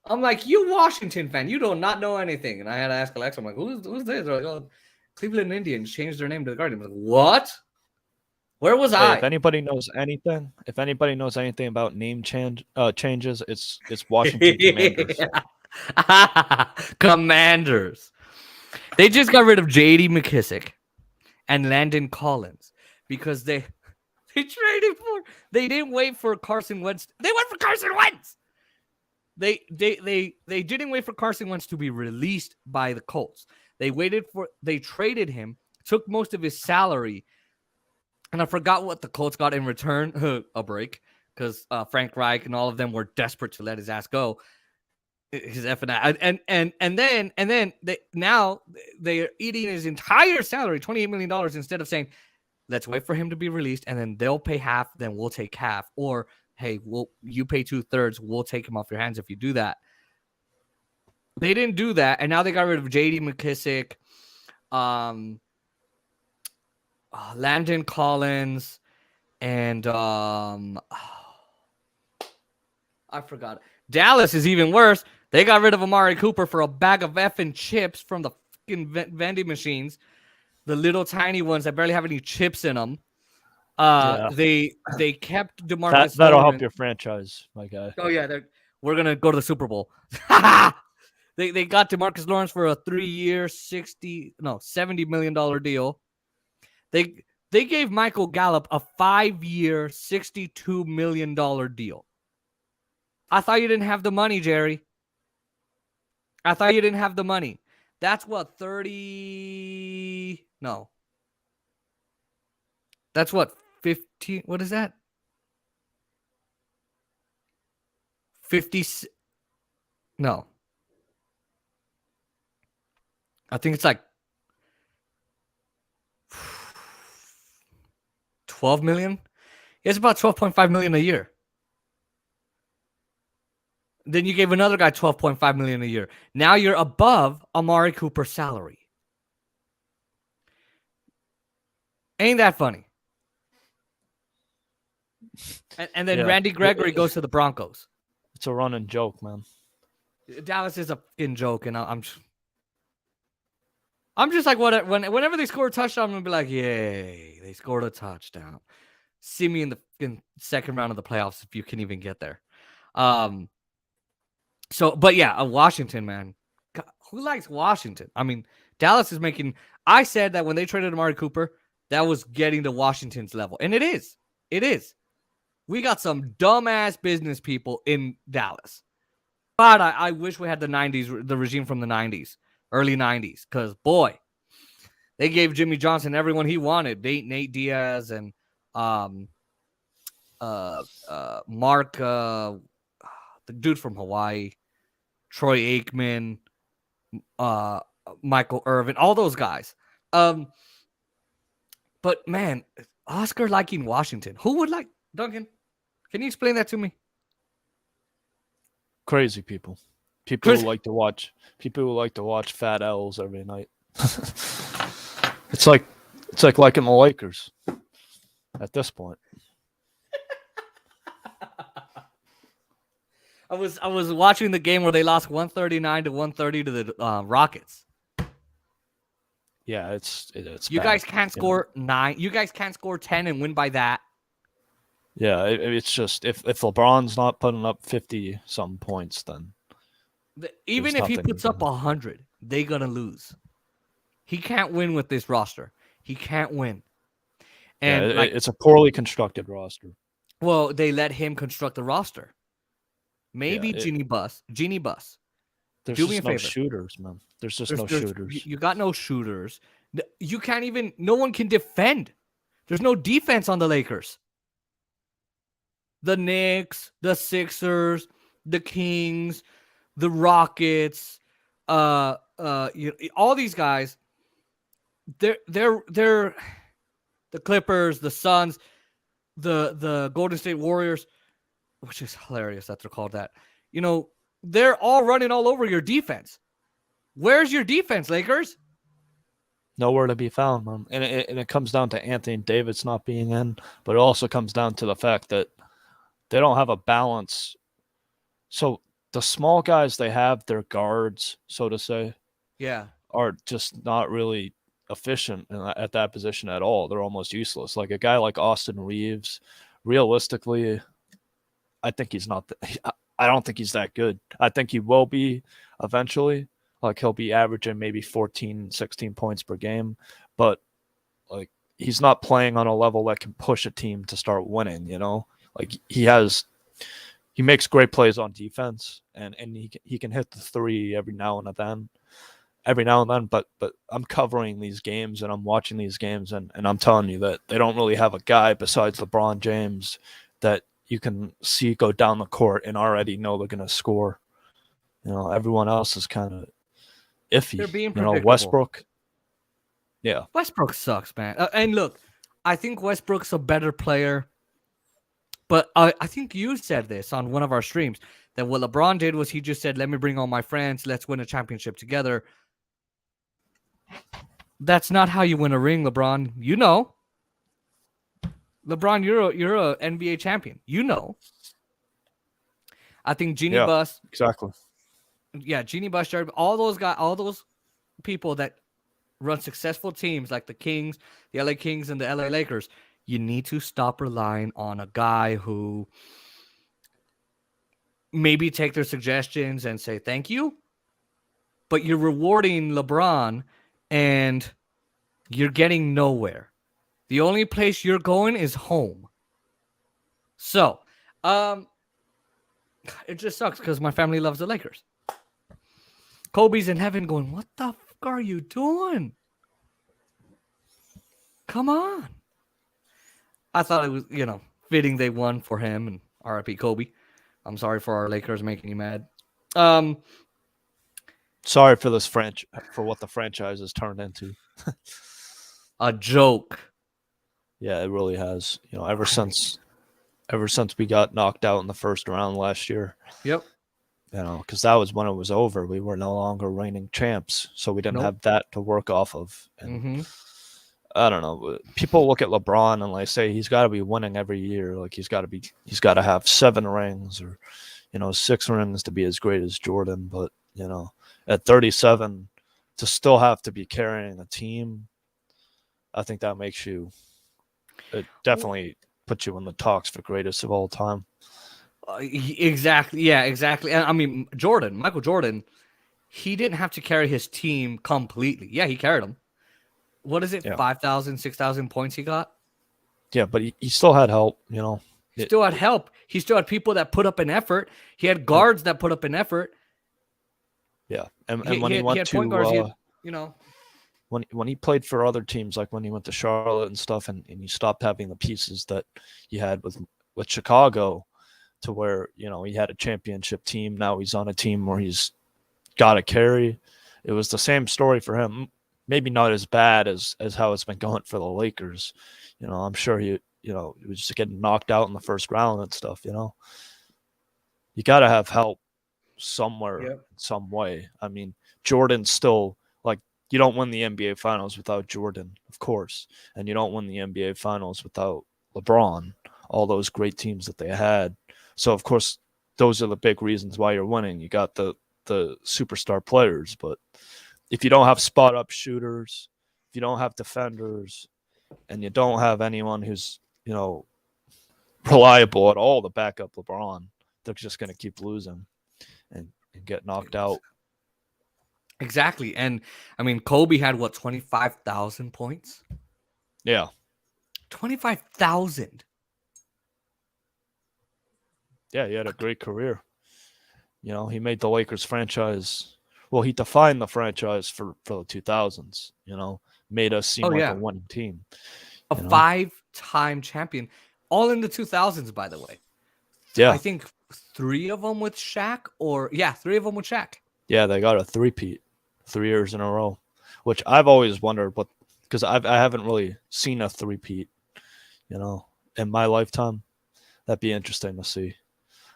I'm like, you Washington fan, you do not know anything. And I had to ask Alexa, I'm like, who's this? They're like, oh, Cleveland Indians changed their name to the Guardians. I'm like, what? Where was I? If anybody knows anything about name changes, it's Washington Commanders. Commanders. They just got rid of J.D. McKissick and Landon Collins because they traded for. They didn't wait for Carson Wentz. They went for Carson Wentz. They didn't wait for Carson Wentz to be released by the Colts. They traded him, took most of his salary, and I forgot what the Colts got in return. A break, because Frank Reich and all of them were desperate to let his ass go. His F and then they're eating his entire salary, $28 million, instead of saying, let's wait for him to be released and then they'll pay half, then we'll take half. Or, hey, you pay 2/3, we'll take him off your hands if you do that. They didn't do that, and now they got rid of J.D. McKissick, Landon Collins, and I forgot. Dallas is even worse. They got rid of Amari Cooper for a bag of effing chips from the fucking vending machines, the little tiny ones that barely have any chips in them. They kept DeMarcus. That'll help your franchise, my guy. Oh yeah, we're gonna go to the Super Bowl. They got DeMarcus Lawrence for a 3-year, $70 million deal. They gave Michael Gallup a 5-year, $62 million deal. I thought you didn't have the money, Jerry. I thought you didn't have the money. That's what, 30? No. That's what, 15? What is that? 50? No. I think it's like 12 million. It's about 12.5 million a year. Then you gave another guy 12.5 million a year. Now you're above Amari Cooper's salary. Ain't that funny? And then Randy Gregory goes to the Broncos. It's a running joke, man. Dallas is a fucking joke, and I'm just like, whenever they score a touchdown, I'm gonna be like, yay, they scored a touchdown. See me in the second round of the playoffs if you can even get there. So, but yeah, Washington, man. God, who likes Washington? I mean, Dallas is making. I said that when they traded Amari Cooper, that was getting to Washington's level, and it is. It is. We got some dumbass business people in Dallas. But I wish we had the 90s, the regime from the 90s, early 90s, because, boy, they gave Jimmy Johnson everyone he wanted. Nate Diaz and Mark, the dude from Hawaii, Troy Aikman, Michael Irvin, all those guys. But, man, Oscar liking Washington. Who would like, Duncan, can you explain that to me? Crazy people. People who like to watch Fat L's every night. It's like liking the Lakers at this point. I was watching the game where they lost 139 to 130 to the Rockets. Yeah, it's you bad, guys can't score 9. You guys can't score 10 and win by that. Yeah, it's just if LeBron's not putting up 50 something points, then even if he puts up 100, they're gonna lose. He can't win with this roster. He can't win. And it's a poorly constructed roster. Well, they let him construct the roster. Maybe Genie Bus. There's Do me a just no favor. shooters, man. There's no shooters. You got no shooters. You can't even. No one can defend. There's no defense on the Lakers. The Knicks, the Sixers, the Kings, the Rockets, all these guys. They're the Clippers, the Suns, the Golden State Warriors, which is hilarious that they're called that. You know, they're all running all over your defense. Where's your defense, Lakers? Nowhere to be found, man. And it comes down to Anthony Davis not being in, but it also comes down to the fact that they don't have a balance. So the small guys they have, their guards, so to say, are just not really efficient at that position at all. They're almost useless. Like a guy like Austin Reeves, realistically, I think he's not. I don't think he's that good. I think he will be eventually. Like he'll be averaging maybe 14, 16 points per game, but like he's not playing on a level that can push a team to start winning, you know? Like he makes great plays on defense and he can hit the three every now and then, but I'm covering these games and I'm watching these games and I'm telling you that they don't really have a guy besides LeBron James that you can see go down the court and already know they're going to score. You know, everyone else is kind of iffy. They're being predictable. You know, Westbrook. Yeah. Westbrook sucks, man. And look, I think Westbrook's a better player. But I think you said this on one of our streams, that what LeBron did was he just said, let me bring all my friends. Let's win a championship together. That's not how you win a ring, LeBron. You know. LeBron, you're a NBA champion. You know. I think Genie Bus. Exactly. Yeah, Genie Bus, all those guys, all those people that run successful teams like the Kings, the LA Kings, and the LA Lakers, you need to stop relying on a guy who maybe take their suggestions and say thank you, but you're rewarding LeBron and you're getting nowhere. The only place you're going is home. So, It just sucks because my family loves the Lakers. Kobe's in heaven going, what the fuck are you doing? Come on. I thought it was, fitting they won for him, and RIP Kobe. I'm sorry for our Lakers making you mad. Sorry for this for what the franchise has turned into. A joke. Yeah, it really has. Ever since we got knocked out in the first round last year. Yep. Because that was when it was over. We were no longer reigning champs, so we didn't have that to work off of. And I don't know. People look at LeBron and they say he's got to be winning every year. Like he's got to have 7 rings or 6 rings to be as great as Jordan. But at 37, to still have to be carrying a team, I think that makes you. It definitely puts you in the talks for greatest of all time. Exactly. Yeah, exactly. And I mean, Michael Jordan, he didn't have to carry his team completely. Yeah, he carried them. What is it? 5,000, 6,000 points he got? Yeah, but he still had help, He still had help. He still had people that put up an effort. He had guards that put up an effort. Yeah. And when he went to, guards, when he played for other teams, like when he went to Charlotte and stuff, and he stopped having the pieces that he had with Chicago, to where, he had a championship team. Now he's on a team where he's got to carry. It was the same story for him. Maybe not as bad as how it's been going for the Lakers. I'm sure he was just getting knocked out in the first round and stuff, You got to have help somewhere, some way. I mean, Jordan's still, like, you don't win the NBA Finals without Jordan, of course. And you don't win the NBA Finals without LeBron, all those great teams that they had. So, of course, those are the big reasons why you're winning. You got the superstar players, but if you don't have spot-up shooters, if you don't have defenders, and you don't have anyone who's, reliable at all to back up LeBron, they're just going to keep losing and get knocked out. Exactly. And, I mean, Kobe had, 25,000 points? Yeah. 25,000. Yeah, he had a great career. He made the Lakers franchise. Well, he defined the franchise for the 2000s, made us seem like a winning team. A 5-time champion, all in the 2000s, by the way. Yeah. I think 3 of them with Shaq 3 of them with Shaq. Yeah, they got a 3-peat 3 years in a row, which I've always wondered, because I haven't really seen a 3-peat, in my lifetime. That'd be interesting to see.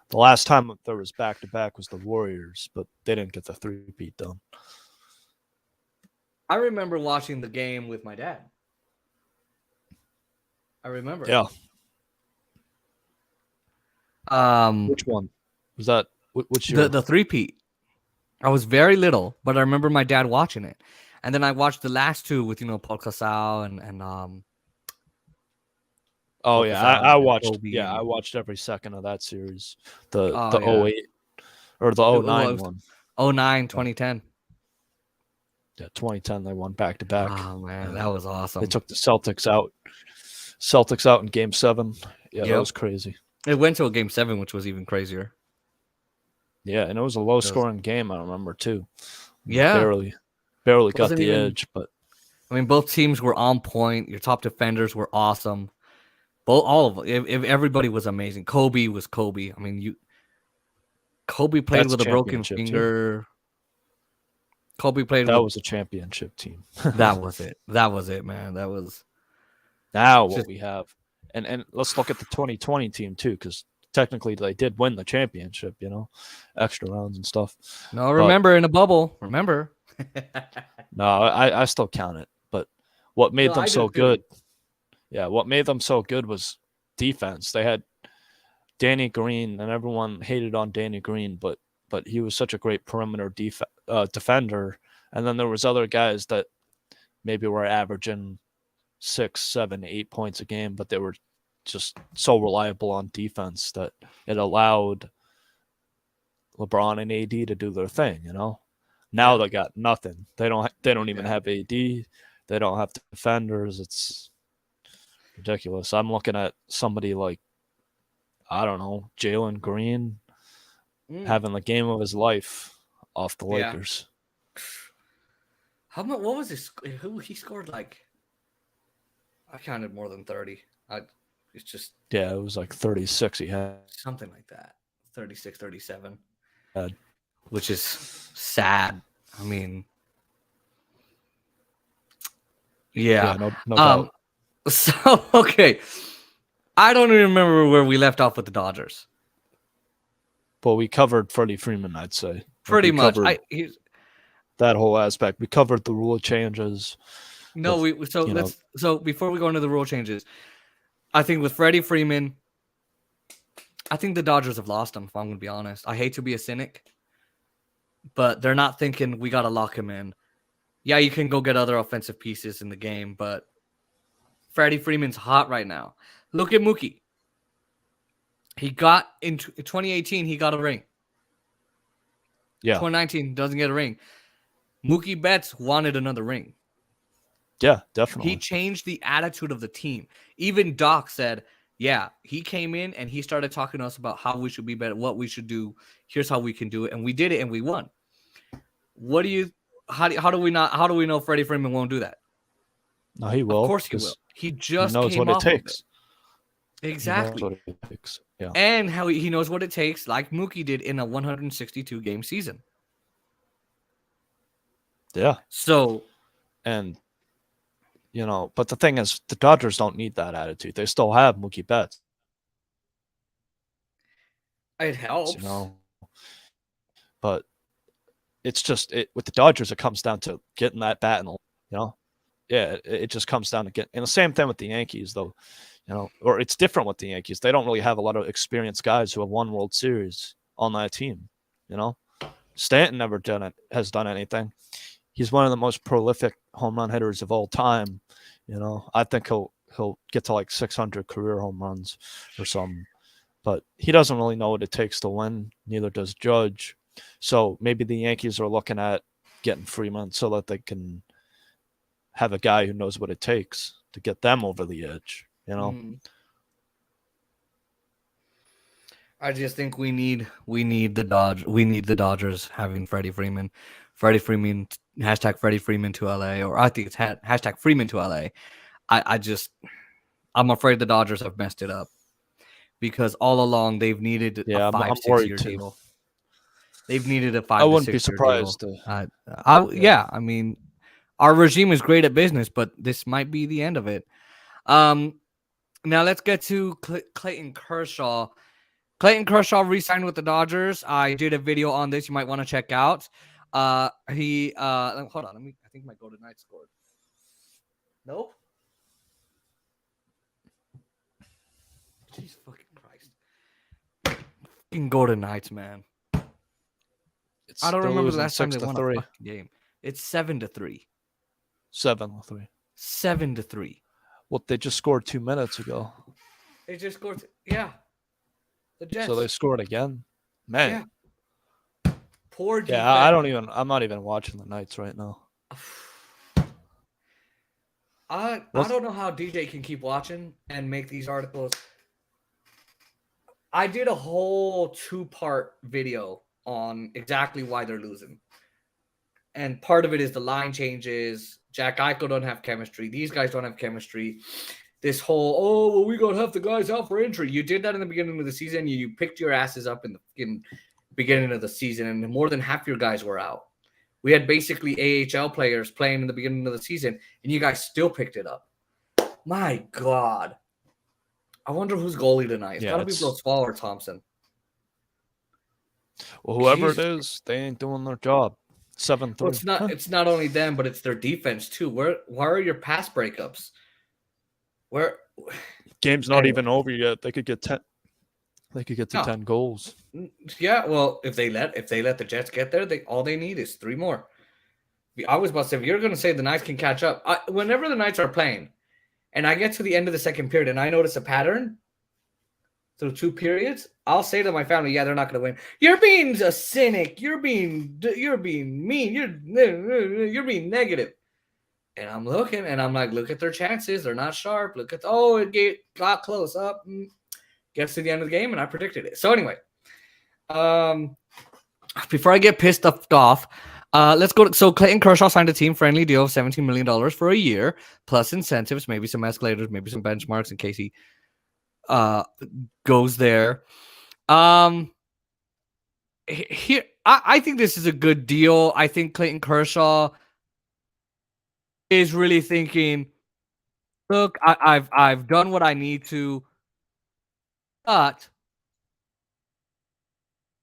The last time there was back-to-back was the Warriors, but they didn't get the 3-peat done. I remember watching the game with my dad. I remember. Yeah. Which one was that? Which year? The 3-peat. I was very little, but I remember my dad watching it, and then I watched the last 2 with Paul Gasol and Oh yeah, I watched. Yeah, I watched every second of that series. The 08 or the 09 one. 09, 2010. Yeah, 2010 they won back to back. Oh man, that was awesome. They took the Celtics out in Game 7. Yeah, that was crazy. It went to a Game 7, which was even crazier. Yeah, and it was a low-scoring game. I remember too. Yeah, barely got the edge, but I mean, both teams were on point. Your top defenders were awesome. All of them. If everybody was amazing. Kobe was Kobe. I mean, Kobe played with a broken finger. Kobe played. That was a championship team. That was it. That was it, man. That was. Now what we have, and let's look at the 2020 team too, because technically they did win the championship. Extra rounds and stuff. No, remember in a bubble. Remember. No, I still count it. But what made them so good? Yeah, what made them so good was defense. They had Danny Green, and everyone hated on Danny Green, but he was such a great perimeter defender. And then there was other guys that maybe were averaging 6, 7, 8 points a game, but they were just so reliable on defense that it allowed LeBron and AD to do their thing. Now they got nothing. They don't even have AD. They don't have defenders. It's ridiculous. I'm looking at somebody like, I don't know, Jalen Green, having the game of his life off the Yeah. Lakers. How much? What was his? Who he scored like? I counted more than 30. It's just Yeah, it was like 36 he had. something like that. 36, 37. Had. Which is sad. I mean, yeah. No doubt. So okay, I don't even remember where we left off with the Dodgers. But we covered Freddie Freeman, I'd say. Pretty much. That whole aspect. We covered the rule changes. No, so before we go into the rule changes, I think with Freddie Freeman, I think the Dodgers have lost him, if I'm going to be honest. I hate to be a cynic, but they're not thinking we got to lock him in. Yeah, you can go get other offensive pieces in the game, but Freddie Freeman's hot right now. Look at Mookie. He got in 2018, he got a ring. Yeah. 2019 doesn't get a ring. Mookie Betts wanted another ring. Yeah, definitely. He changed the attitude of the team. Even Doc said, yeah, he came in and he started talking to us about how we should be better, what we should do. Here's how we can do it. And we did it and we won. How do we know Freddie Freeman won't do that? No, he will. Of course he will. He just knows came what off it takes. Of it. Exactly. He knows what it takes. Yeah. And how he knows what it takes, like Mookie did in a 162 game season. Yeah. So, and but the thing is, the Dodgers don't need that attitude. They still have Mookie Betts. It helps. But it's just with the Dodgers, it comes down to getting that bat in the, yeah, it just comes down to getting. And the same thing with the Yankees, though, or it's different with the Yankees. They don't really have a lot of experienced guys who have won World Series on that team. Stanton never has done anything. He's one of the most prolific home run hitters of all time. I think he'll get to like 600 career home runs or something. But he doesn't really know what it takes to win. Neither does Judge. So maybe the Yankees are looking at getting Freeman so that they can have a guy who knows what it takes to get them over the edge. I just think we need the Dodgers having Freddie Freeman. Freddie Freeman, hashtag Freddie Freeman to LA, or I think it's hashtag Freeman to LA. I'm afraid the Dodgers have messed it up because all along they've needed a 5-6 year deal. They've needed a 5 to 6 year deal. I wouldn't be surprised. Yeah, I mean, our regime is great at business, but this might be the end of it. Now let's get to Clayton Kershaw. Clayton Kershaw re-signed with the Dodgers. I did a video on this. You might want to check out. Hold on. I think my Golden Knights scored. Nope. Jesus fucking Christ. Fucking Golden Knights, man. I don't remember the last time they won a fucking game. It's 7-3. 7-3. 7-3. Well, they just scored 2 minutes ago. They just scored. Yeah. The Jets. So they scored again. Man. Yeah. Poor defense. Yeah, I'm not even watching the Knights right now. I don't know how DJ can keep watching and make these articles. I did a whole 2-part video on exactly why they're losing. And part of it is the line changes. Jack Eichel don't have chemistry. These guys don't have chemistry. This whole, we got half the guys out for injury. You did that in the beginning of the season. You picked your asses up in the beginning of the season, and more than half your guys were out. We had basically AHL players playing in the beginning of the season, and you guys still picked it up. My God. I wonder who's goalie tonight. It's got to be Broswell or Thompson. Well, whoever it is, they ain't doing their job. 7-3. Well, it's not only them, but it's their defense too. Where are your pass breakups? Game's not even over yet. They could get 10. They could get to 10 goals. Yeah, well, if they let the Jets get there, all they need is 3 more. I was about to say, if you're going to say the Knights can catch up, whenever the Knights are playing, and I get to the end of the second period and I notice a pattern through 2 periods, I'll say to my family, yeah, they're not going to win. You're being a cynic. You're being mean. You're being negative. And I'm looking, and I'm like, look at their chances. They're not sharp. Look at, it got close up. Gets to the end of the game, and I predicted it. So anyway, Before I get pissed off, let's go. So Clayton Kershaw signed a team-friendly deal of $17 million for a year, plus incentives, maybe some escalators, maybe some benchmarks in case he goes there. Here, I think this is a good deal. I think Clayton Kershaw is really thinking, look, I've done what I need to, but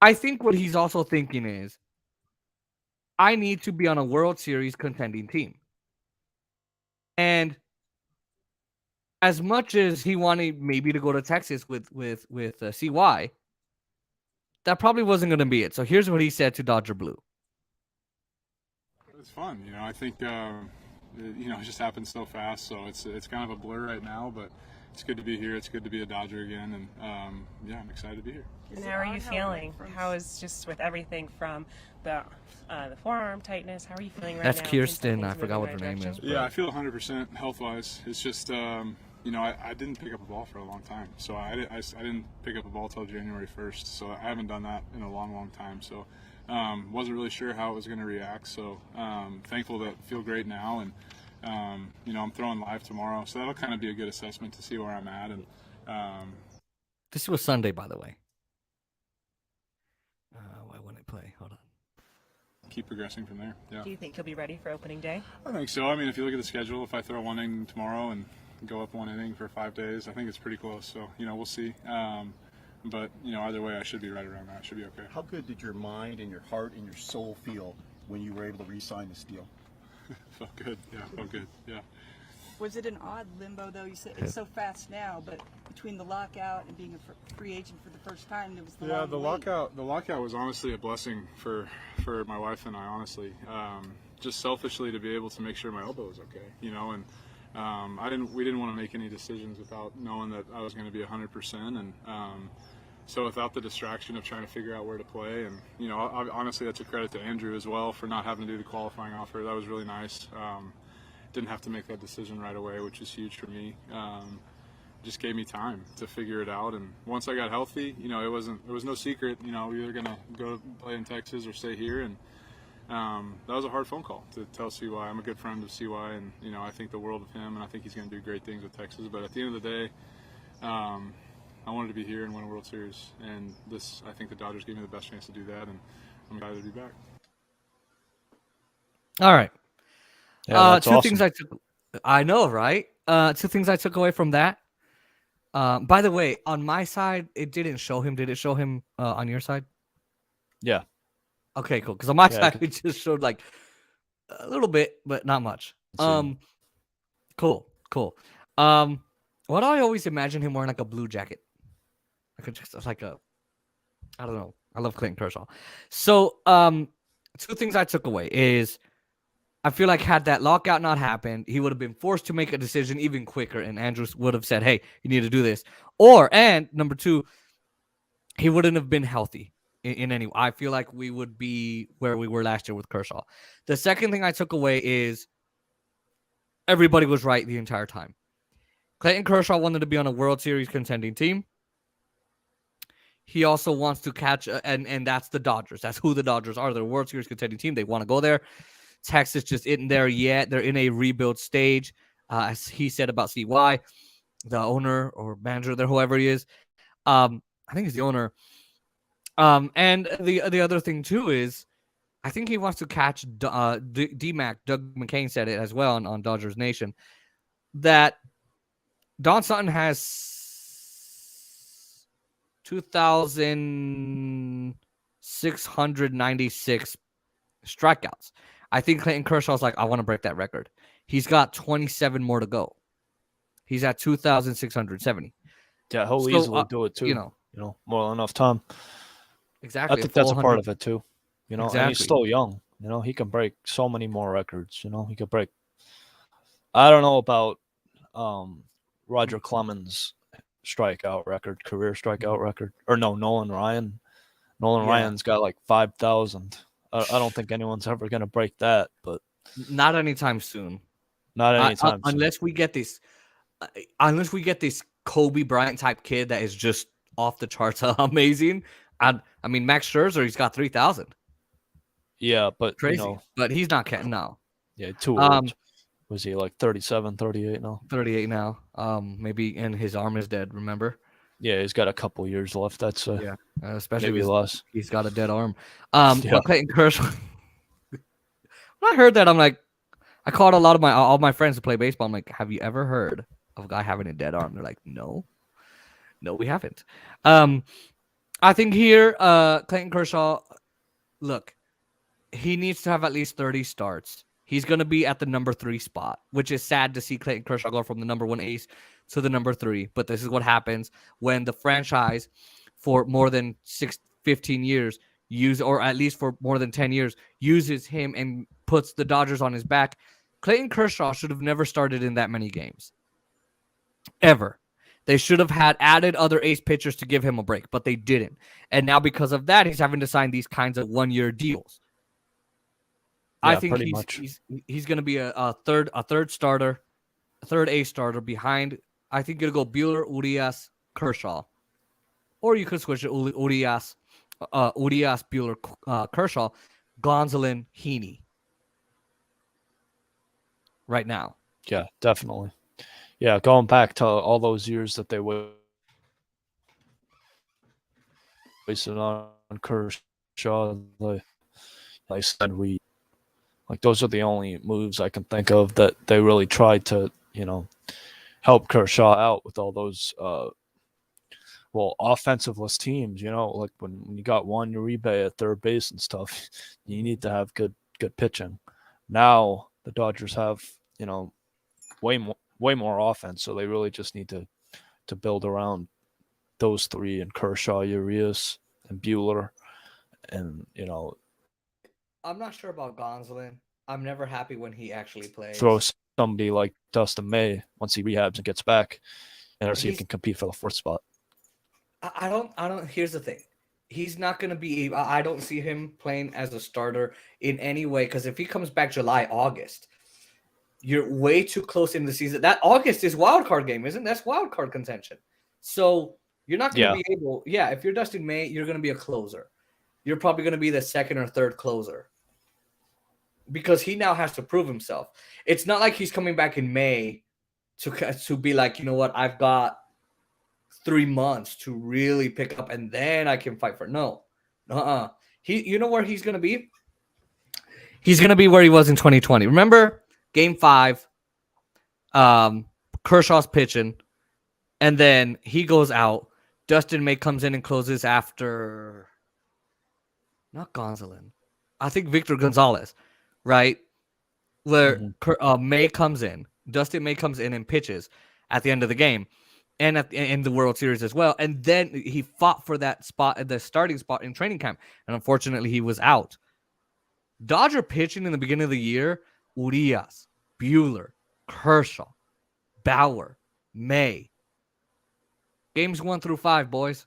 I think what he's also thinking is, I need to be on a World Series contending team. And as much as he wanted maybe to go to Texas with CY, that probably wasn't going to be it. So here's what he said to Dodger Blue. It's fun, I think it just happened so fast, so it's kind of a blur right now, but it's good to be here. It's good to be a Dodger again, and I'm excited to be here. And how are you feeling? How is just with everything from the forearm tightness? How are you feeling right now? That's Kirsten. I forgot what her name is. Yeah, I feel 100% health-wise. It's just I didn't pick up a ball for a long time, so I didn't pick up a ball till January 1st, so I haven't done that in a long time. So wasn't really sure how it was going to react. So thankful to feel great now, and I'm throwing live tomorrow, so that'll kind of be a good assessment to see where I'm at. And this was Sunday, by the way. Why wouldn't it play? Hold on. Keep progressing from there. Yeah. Do you think he'll be ready for opening day? I think so. I mean, if you look at the schedule, if I throw one inning tomorrow and go up one inning for 5 days, I think it's pretty close. So we'll see. But either way, I should be right around that. Should be okay. How good did your mind and your heart and your soul feel when you were able to re-sign this deal? Felt good. Yeah, felt good. Yeah. Was it an odd limbo, though? You said it's so fast now, but between the lockout and being a free agent for the first time, there was the long wait. The lockout was honestly a blessing for my wife and I. Honestly, just selfishly to be able to make sure my elbow was okay, and we didn't want to make any decisions without knowing that I was going to be 100%, and so without the distraction of trying to figure out where to play, and honestly, that's a credit to Andrew as well for not having to do the qualifying offer. That was really nice. Didn't have to make that decision right away, which is huge for me. Just gave me time to figure it out, and once I got healthy, there was no secret. We were either gonna go play in Texas or stay here, and that was a hard phone call to tell CY. I'm a good friend of CY, and I think the world of him, and I think he's going to do great things with Texas. But at the end of the day, I wanted to be here and win a World Series, and I think the Dodgers gave me the best chance to do that, and I'm excited to be back. All right. Yeah, two awesome. things I know, right? Two things I took away from that. By the way, on my side, it didn't show him. Did it show him on your side? Yeah. Okay, cool. Because on my side, it just showed like a little bit, but not much. Cool. What do I always imagine him wearing? Like a blue jacket. I don't know. I love Clayton Kershaw. So, two things I took away is I feel like had that lockout not happened, he would have been forced to make a decision even quicker, and Andrews would have said, hey, you need to do this. And number two, he wouldn't have been healthy in any way. I feel like we would be where we were last year with Kershaw. The second thing I took away is everybody was right the entire time. Clayton Kershaw wanted to be on a World Series contending team. He also wants to catch, and that's the Dodgers. That's who the Dodgers are. They're a World Series contending team. They want to go there. Texas just isn't there yet. They're in a rebuild stage. As he said about CY, the owner or manager there, whoever he is. I think he's the owner. And the other thing, too, is I think he wants to catch D-Mac. Doug McCain said it as well on Dodgers Nation, that Don Sutton has 2,696 strikeouts. I think Clayton Kershaw's like, I want to break that record. He's got 27 more to go. He's at 2,670. Yeah, he'll easily do it too. More than enough time. Exactly. I think that's a part of it too. Exactly. And he's still young. He can break so many more records. He could break. I don't know about Roger Clemens' strikeout record, career strikeout record, or no, Nolan Ryan. Ryan's got like 5,000. I don't think anyone's ever going to break that, but not anytime soon. Unless we get this Kobe Bryant type kid that is just off the charts amazing. I I mean, Max Scherzer, he's got 3,000. Yeah, but Crazy. you know, But he's not counting now. yeah, too Um, old. Was he like 37, 38 now? 38 now. Maybe, and his arm is dead, remember? Yeah, he's got a couple years left. That's Yeah. Especially maybe with less. he's got a dead arm. Yeah. But Clayton Kershaw. When I heard that, I'm like, I called all my friends who play baseball. I'm like, have you ever heard of a guy having a dead arm? They're like, no, we haven't. I think here, Clayton Kershaw, look, he needs to have at least 30 starts. He's going to be at the number 3 spot, which is sad to see Clayton Kershaw go from the number 1 ace to the number 3. But this is what happens when the franchise for more than 15 years or at least for more than 10 years, uses him and puts the Dodgers on his back. Clayton Kershaw should have never started in that many games. Ever. They should have had added other ace pitchers to give him a break, but they didn't. And now because of that, he's having to sign these kinds of 1-year deals. Yeah, I think pretty much. he's going to be a third starter, a third ace starter behind. I think it'll go Buehler, Urias, Kershaw, or you could switch it Urias, Buehler, Kershaw, Gonsolin, Heaney. Right now. Yeah, definitely. Yeah, going back to all those years that they wasted on Kershaw, like I said, those are the only moves I can think of that they really tried to, help Kershaw out with all those offensiveless teams, like when you got Juan Uribe at third base and stuff, you need to have good pitching. Now the Dodgers have, way more offense, so they really just need to build around those three, and Kershaw, Urias, and Buehler, and I'm not sure about Gonsolin. I'm never happy when he actually plays. throw somebody like Dustin May once he rehabs and gets back, and see if he can compete for the 4th spot. I don't. Here's the thing. He's not going to be. I don't see him playing as a starter in any way, because if he comes back July, August, you're way too close in the season. That August is wild card game, isn't it? That's wild card contention. So you're not going to be able. Yeah, if you're Dustin May, you're going to be a closer. You're probably going to be the 2nd or 3rd closer, because he now has to prove himself. It's not like he's coming back in May to be like, you know what, I've got 3 months to really pick up and then I can fight for. No. You know where he's going to be? He's going to be where he was in 2020. Remember Game 5, Kershaw's pitching, and then he goes out. Dustin May comes in and closes after, not Gonsolin, I think Victor Gonzalez, right? Where May comes in, Dustin May comes in and pitches at the end of the game, and in the World Series as well. And then he fought for that spot, the starting spot in training camp, and unfortunately he was out. Dodger pitching in the beginning of the year: Urias, Buehler, Kershaw, Bauer, May. Games 1 through 5, boys.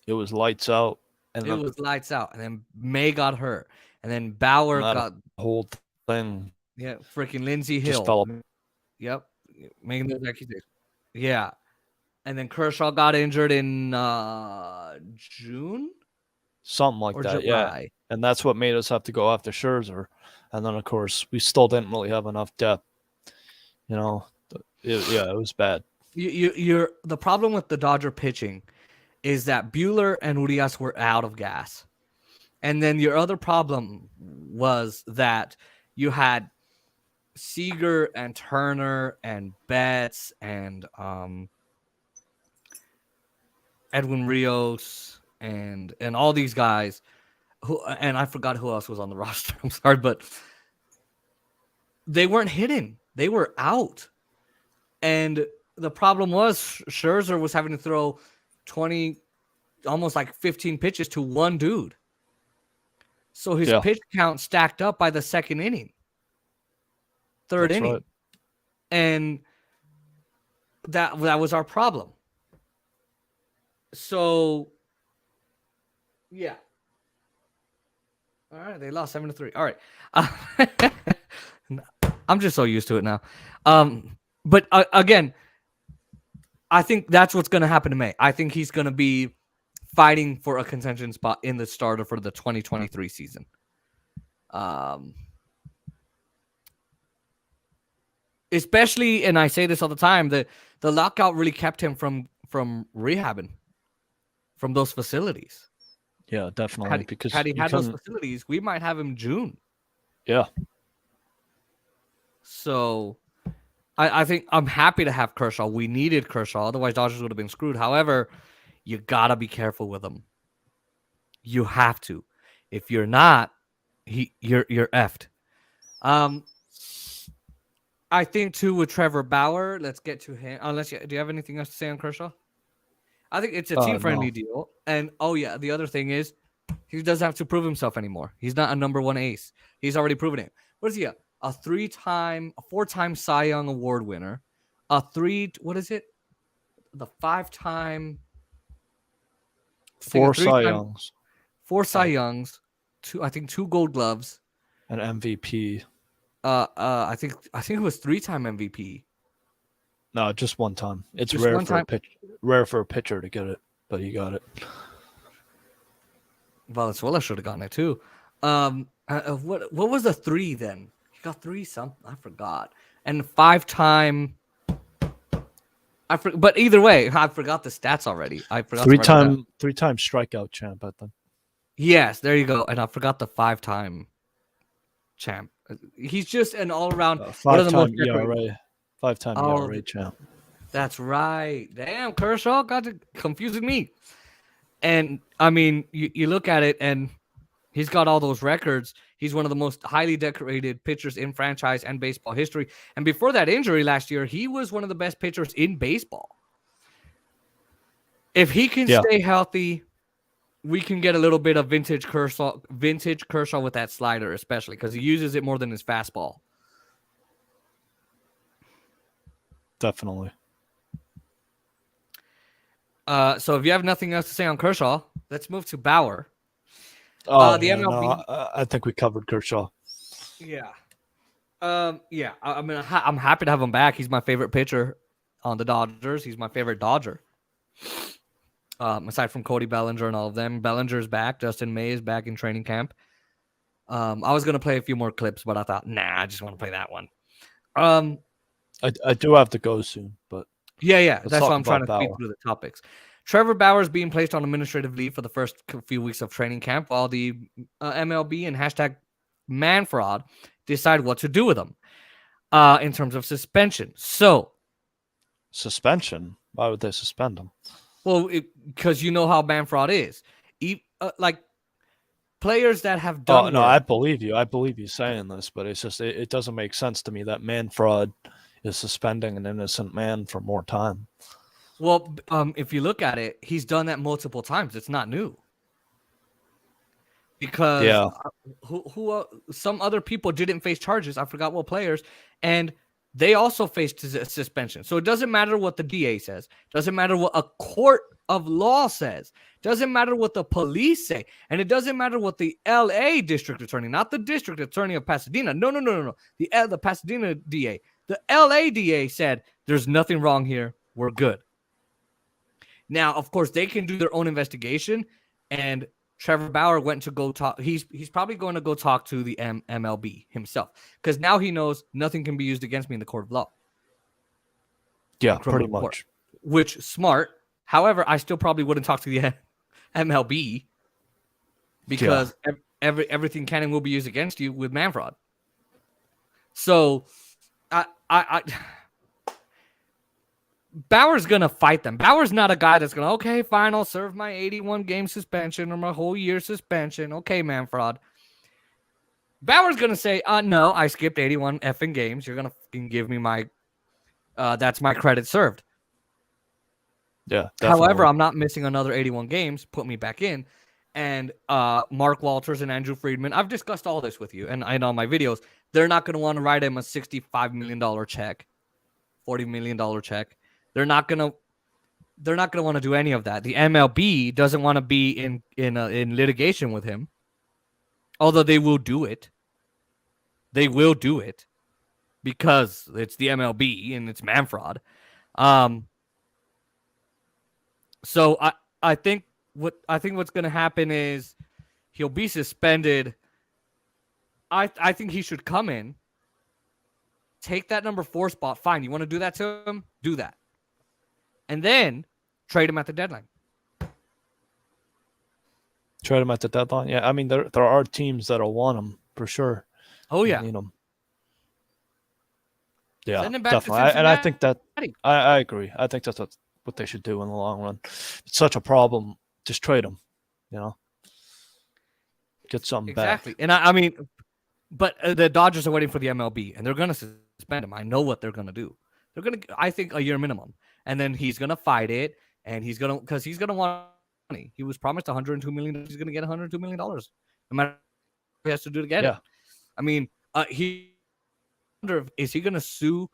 It was lights out. And it was lights out. And then May got hurt. And then Bauer got the whole thing. Yeah, freaking Lindsey Hill. Just fell. Yep. Making those accusations. Yeah. And then Kershaw got injured in June? Something like that, July. Yeah. And that's what made us have to go after Scherzer. And then, of course, we still didn't really have enough depth. It was bad. You're the problem with the Dodger pitching is that Buehler and Urias were out of gas. And then your other problem was that you had Seager and Turner and Betts and Edwin Rios and all these guys who, and I forgot who else was on the roster. I'm sorry, but they weren't hitting. They were out. And the problem was Scherzer was having to throw 20, almost like 15 pitches to one dude. So his pitch count stacked up by the 2nd inning, 3rd inning. Right. And that was our problem. So, yeah. All right, they lost 7-3. All right. I'm just so used to it now. But again, I think that's what's going to happen to May. I think he's going to be fighting for a contention spot in the starter for the 2023 season. Especially, and I say this all the time, the lockout really kept him from rehabbing from those facilities. Yeah, definitely. Because had he you had those couldn't- facilities, we might have him June. yeah, So I think I'm happy to have Kershaw. We needed Kershaw, otherwise Dodgers would have been screwed. However, you gotta be careful with him. You have to. If you're not, you're effed. I think too with Trevor Bauer. Let's get to him. Do you have anything else to say on Kershaw? I think it's a team-friendly no. deal. And the other thing is, he doesn't have to prove himself anymore. He's not a number one ace. He's already proven it. What is he? A four-time Cy Young Award winner. The 5-time. Four Cy Youngs. 4 Cy Youngs. Two Gold Gloves. An MVP. I think it was 3-time MVP. No, just one time. It's Just rare one for time? rare for a pitcher to get it, but he got it. Valenzuela should have gotten it too. What was the 3 then? He got 3 something. I forgot. And 5-time. But either way, I forgot the stats already. I forgot. Three-time strikeout champ, I think. Yes, there you go. And I forgot the 5-time champ. He's just an all-around. One of the most 5-time ERA. 5-time Oh, ERA champ. That's right. Damn, Kershaw got to confusing me. And I mean, you look at it, and he's got all those records. He's one of the most highly decorated pitchers in franchise and baseball history. And before that injury last year, he was one of the best pitchers in baseball. If he can stay healthy, we can get a little bit of vintage Kershaw with that slider, especially because he uses it more than his fastball. Definitely. So if you have nothing else to say on Kershaw, let's move to Bauer. Oh, the MLB. no, I think we covered Kershaw. Yeah. Yeah. I mean, I'm happy to have him back. He's my favorite pitcher on the Dodgers. He's my favorite Dodger. Aside from Cody Bellinger and all of them, Bellinger's back. Dustin May is back in training camp. I was gonna play a few more clips, but I thought, I just want to play that one. I do have to go soon, but yeah. let's That's talk why I'm trying to about speed Bauer. through the topics. Trevor Bauer is being placed on administrative leave for the first few weeks of training camp, while the MLB and #ManFraud decide what to do with him in terms of suspension. So, suspension? Why would they suspend him? well, because you know how ManFraud is. Like players that have done. Oh, no, I believe you. I believe you saying this, but it's just it doesn't make sense to me that ManFraud is suspending an innocent man for more time. Well, if you look at it, he's done that multiple times. It's not new. Because some other people didn't face charges. I forgot what players, and they also faced suspension. So it doesn't matter what the DA says. Doesn't matter what a court of law says. Doesn't matter what the police say, and it doesn't matter what the LA district attorney, not the district attorney of Pasadena. No. The Pasadena DA, the LA DA said there's nothing wrong here. We're good. Now, of course, they can do their own investigation, and Trevor Bauer went to go talk. He's probably going to go talk to the MLB himself, because now he knows nothing can be used against me in the court of law. Yeah, pretty much. Court, which smart. However, I still probably wouldn't talk to the MLB because everything can and will be used against you with ManFraud. So, Bauer's going to fight them. Bauer's not a guy that's going to, okay, fine, I'll serve my 81-game suspension or my whole year suspension. Okay, ManFraud. Bauer's going to say, no, I skipped 81 effing games. You're going to give me my, that's my credit served. Yeah, definitely. However, I'm not missing another 81 games. Put me back in. And Mark Walters and Andrew Friedman, I've discussed all this with you and on my videos. They're not going to want to write him a $65 million check, $40 million check. They're not gonna want to do any of that. The MLB doesn't want to be in litigation with him, although they will do it. They will do it because it's the MLB and it's ManFraud. So I think what's going to happen is he'll be suspended. I think he should come in, take that number 4 spot. Fine, you want to do that to him? Do that, and then trade him at the deadline. Trade him at the deadline. Yeah, I mean there are teams that'll want him for sure. Oh yeah, Need him. Yeah, send him back to definitely. And I think that Cincinnati. I agree. I think that's what they should do in the long run. It's such a problem. Just trade him. Get something Exactly. back. And I mean, but the Dodgers are waiting for the MLB, and they're going to suspend him. I know what they're going to do. They're going to, I think, a year minimum, and then he's going to fight it, and he's going to, because he's going to want money. He was promised $102 million. He's going to get $102 million, no matter what he has to do to get it. I mean, he wonder is he going to sue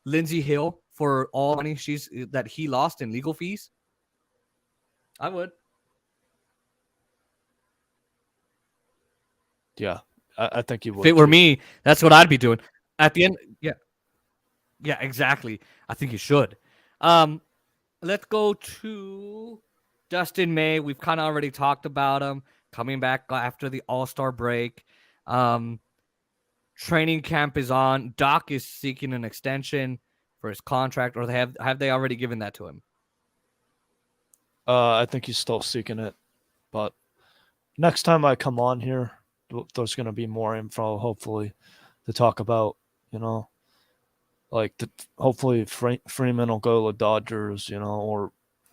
Lindsey Hill for all money that he lost in legal fees? I would. Yeah, I think he would. If it were me, that's what I'd be doing. At the end, yeah, exactly. I think you should. Let's go to Dustin May. We've kind of already talked about him coming back after the All-Star break. Training camp is on. Doc is seeking an extension for his contract, or have they already given that to him? I think he's still seeking it, but next time I come on here, there's going to be more info, hopefully, to talk about. Hopefully Freeman will go to the Dodgers, or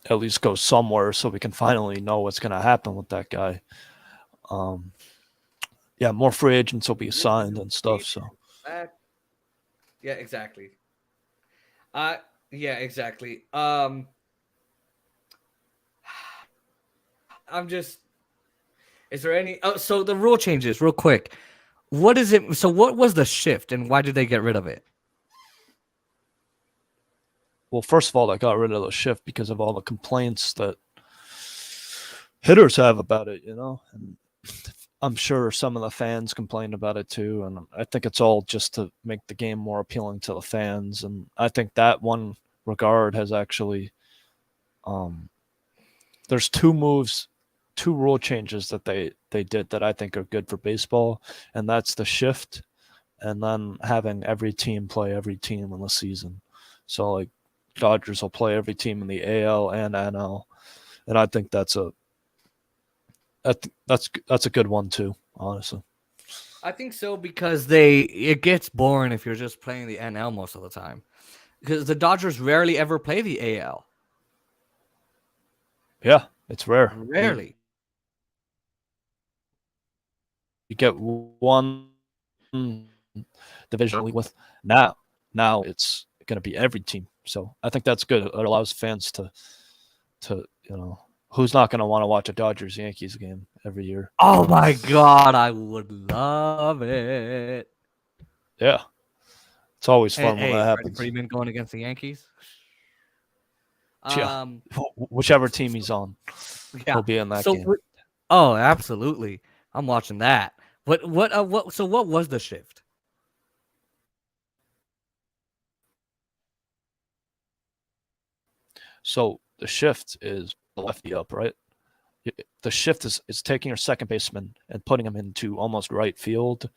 at least go somewhere so we can finally know what's going to happen with that guy. Yeah, more free agents will be signed and stuff. So, yeah, exactly. Yeah, exactly. Is there any? Oh, so the rule changes real quick. What is it? So what was the shift, and why did they get rid of it? well, first of all, they got rid of the shift because of all the complaints that hitters have about it, and I'm sure some of the fans complained about it too. And I think it's all just to make the game more appealing to the fans. And I think that one regard has actually, there's two rule changes that they did that I think are good for baseball. And that's the shift and then having every team play every team in the season. So like Dodgers will play every team in the AL and NL. And I think that's a good one too, honestly. I think so because it gets boring if you're just playing the NL most of the time. Because the Dodgers rarely ever play the AL. Yeah, it's rare. Rarely. You get one division with now it's going to be every team. So I think that's good. It allows fans to who's not going to want to watch a Dodgers-Yankees game every year? Oh my God, I would love it. Yeah, it's always fun when that Freddie happens. Freeman going against the Yankees. Yeah, whichever team he's on, he'll be in that game. Oh, absolutely, I'm watching that. What? So what was the shift? So the shift is the lefty up, right? The shift is taking your second baseman and putting him into almost right field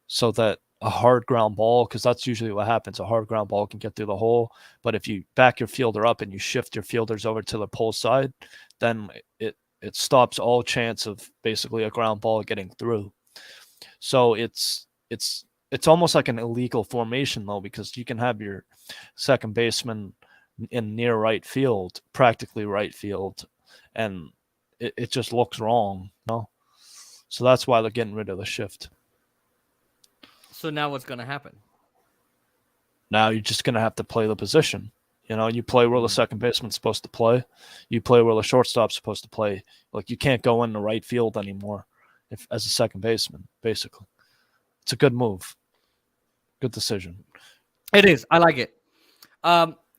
so that a hard ground ball, because that's usually what happens, a hard ground ball can get through the hole. But if you back your fielder up and you shift your fielders over to the pole side, then it stops all chance of basically a ground ball getting through. So it's almost like an illegal formation though, because you can have your second baseman in near right field, practically right field, and it just looks wrong, So that's why they're getting rid of the shift. So now what's going to happen? Now you're just going to have to play the position. You play where the second baseman's supposed to play. You play where the shortstop's supposed to play. Like you can't go in the right field anymore as a second baseman, basically. It's a good move. Good decision. It is. I like it.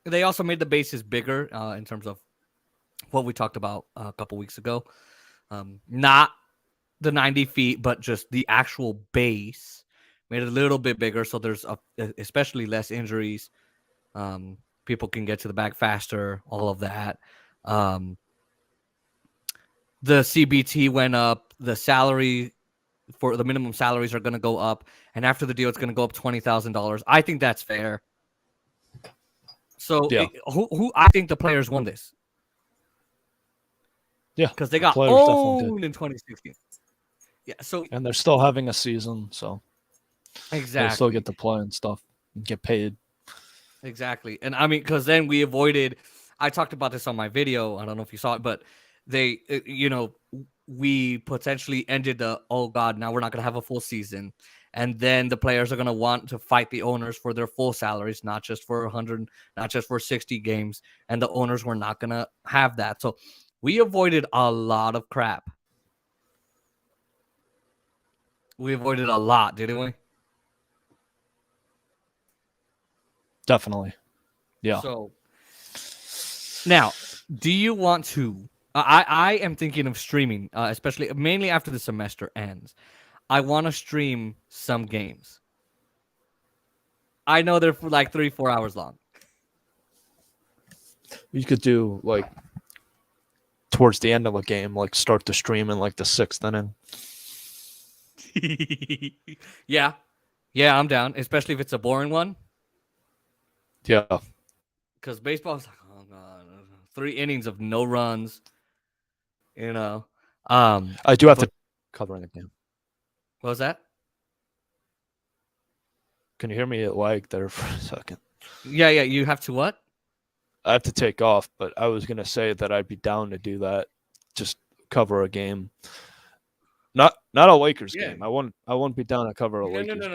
They also made the bases bigger in terms of what we talked about a couple weeks ago. Not the 90 feet, but just the actual base. Made it a little bit bigger, so there's especially less injuries. People can get to the bag faster, all of that. the CBT went up, the salary for the minimum salaries are going to go up, and after the deal, it's going to go up $20,000. I think that's fair. So, Yeah. who I think the players won this Yeah, because they got players definitely did. owned in 2016. Yeah, so And they're still having a season, so exactly, they still get to play and stuff and get paid. exactly. And I mean, because then we avoided. I talked about this on my video. I don't know if you saw it, but they, we potentially ended the, oh God, now we're not going to have a full season. And then the players are going to want to fight the owners for their full salaries, not just for 100, not just for 60 games. And the owners were not going to have that. So we avoided a lot of crap. We avoided a lot, didn't we? Definitely. Yeah. So now, do you want to? I am thinking of streaming, especially mainly after the semester ends. I want to stream some games. I know they're for like 3-4 hours long. You could do like towards the end of a game, like start the stream in like the 6th inning. Yeah, I'm down, especially if it's a boring one. Yeah. Because baseball's like, oh God, 3 innings of no runs. I do have to covering a game. What was that? Can you hear me? It lagged there for a second. Yeah. You have to what? I have to take off, but I was gonna say that I'd be down to do that. Just cover a game. Not a Lakers game. I won't be down to cover a Lakers game.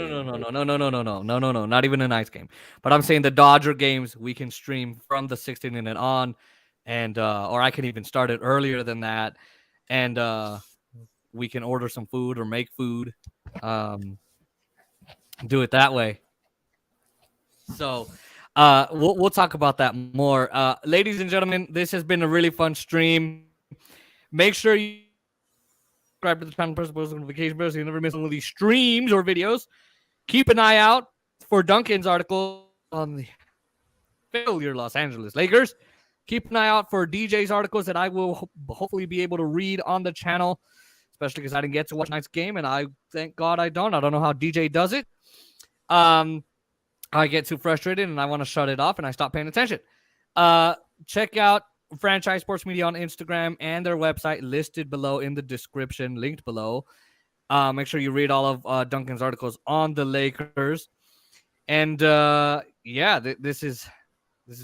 No, not even a nice game. But I'm saying the Dodger games we can stream from the 6th inning and on, and or I can even start it earlier than that, and we can order some food or make food, do it that way. So we'll talk about that more, ladies and gentlemen. This has been a really fun stream. Make sure you subscribe to the channel, press the post notification bell so you never miss one of these streams or videos. Keep an eye out for Duncan's article on the failure Los Angeles Lakers. Keep an eye out for DJ's articles that I will hopefully be able to read on the channel, especially because I didn't get to watch tonight's game, and I thank God I don't. I don't know how DJ does it. I get too frustrated and I want to shut it off and I stop paying attention. Check out Franchise Sports Media on Instagram and their website listed below in the description, linked below. Make sure you read all of Duncan's articles on the Lakers. And this has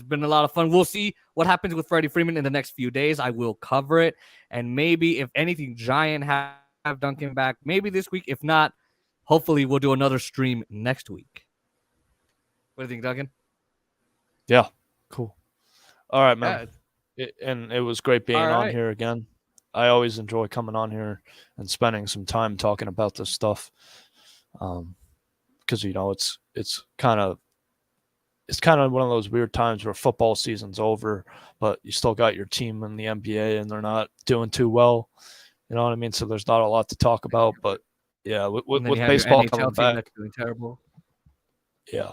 been a lot of fun. We'll see what happens with Freddie Freeman in the next few days. I will cover it. And maybe if anything, Giant have Duncan back maybe this week. If not, hopefully we'll do another stream next week. What do you think, Duncan? Yeah, cool. All right, man. It was great being on here again. I always enjoy coming on here and spending some time talking about this stuff. Because it's kind of one of those weird times where football season's over, but you still got your team in the NBA and they're not doing too well. You know what I mean? So there's not a lot to talk about. But yeah, with baseball coming back, that's doing terrible. Yeah.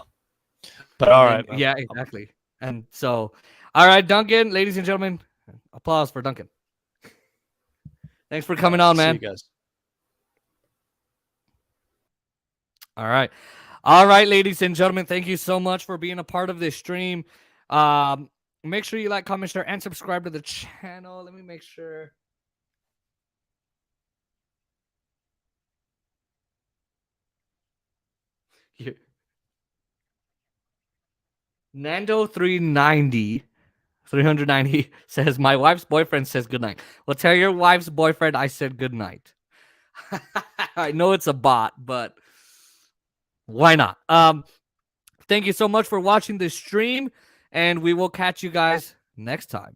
But all right. Yeah, exactly. And so, all right, Duncan, ladies and gentlemen, applause for Duncan. Thanks for coming on, man. See you guys. All right, ladies and gentlemen, thank you so much for being a part of this stream. Make sure you like, comment, share, and subscribe to the channel. Let me make sure. Here. Nando390 says, my wife's boyfriend says goodnight. Well, tell your wife's boyfriend I said goodnight. I know it's a bot, but why not? Thank you so much for watching this stream, and we will catch you guys next time.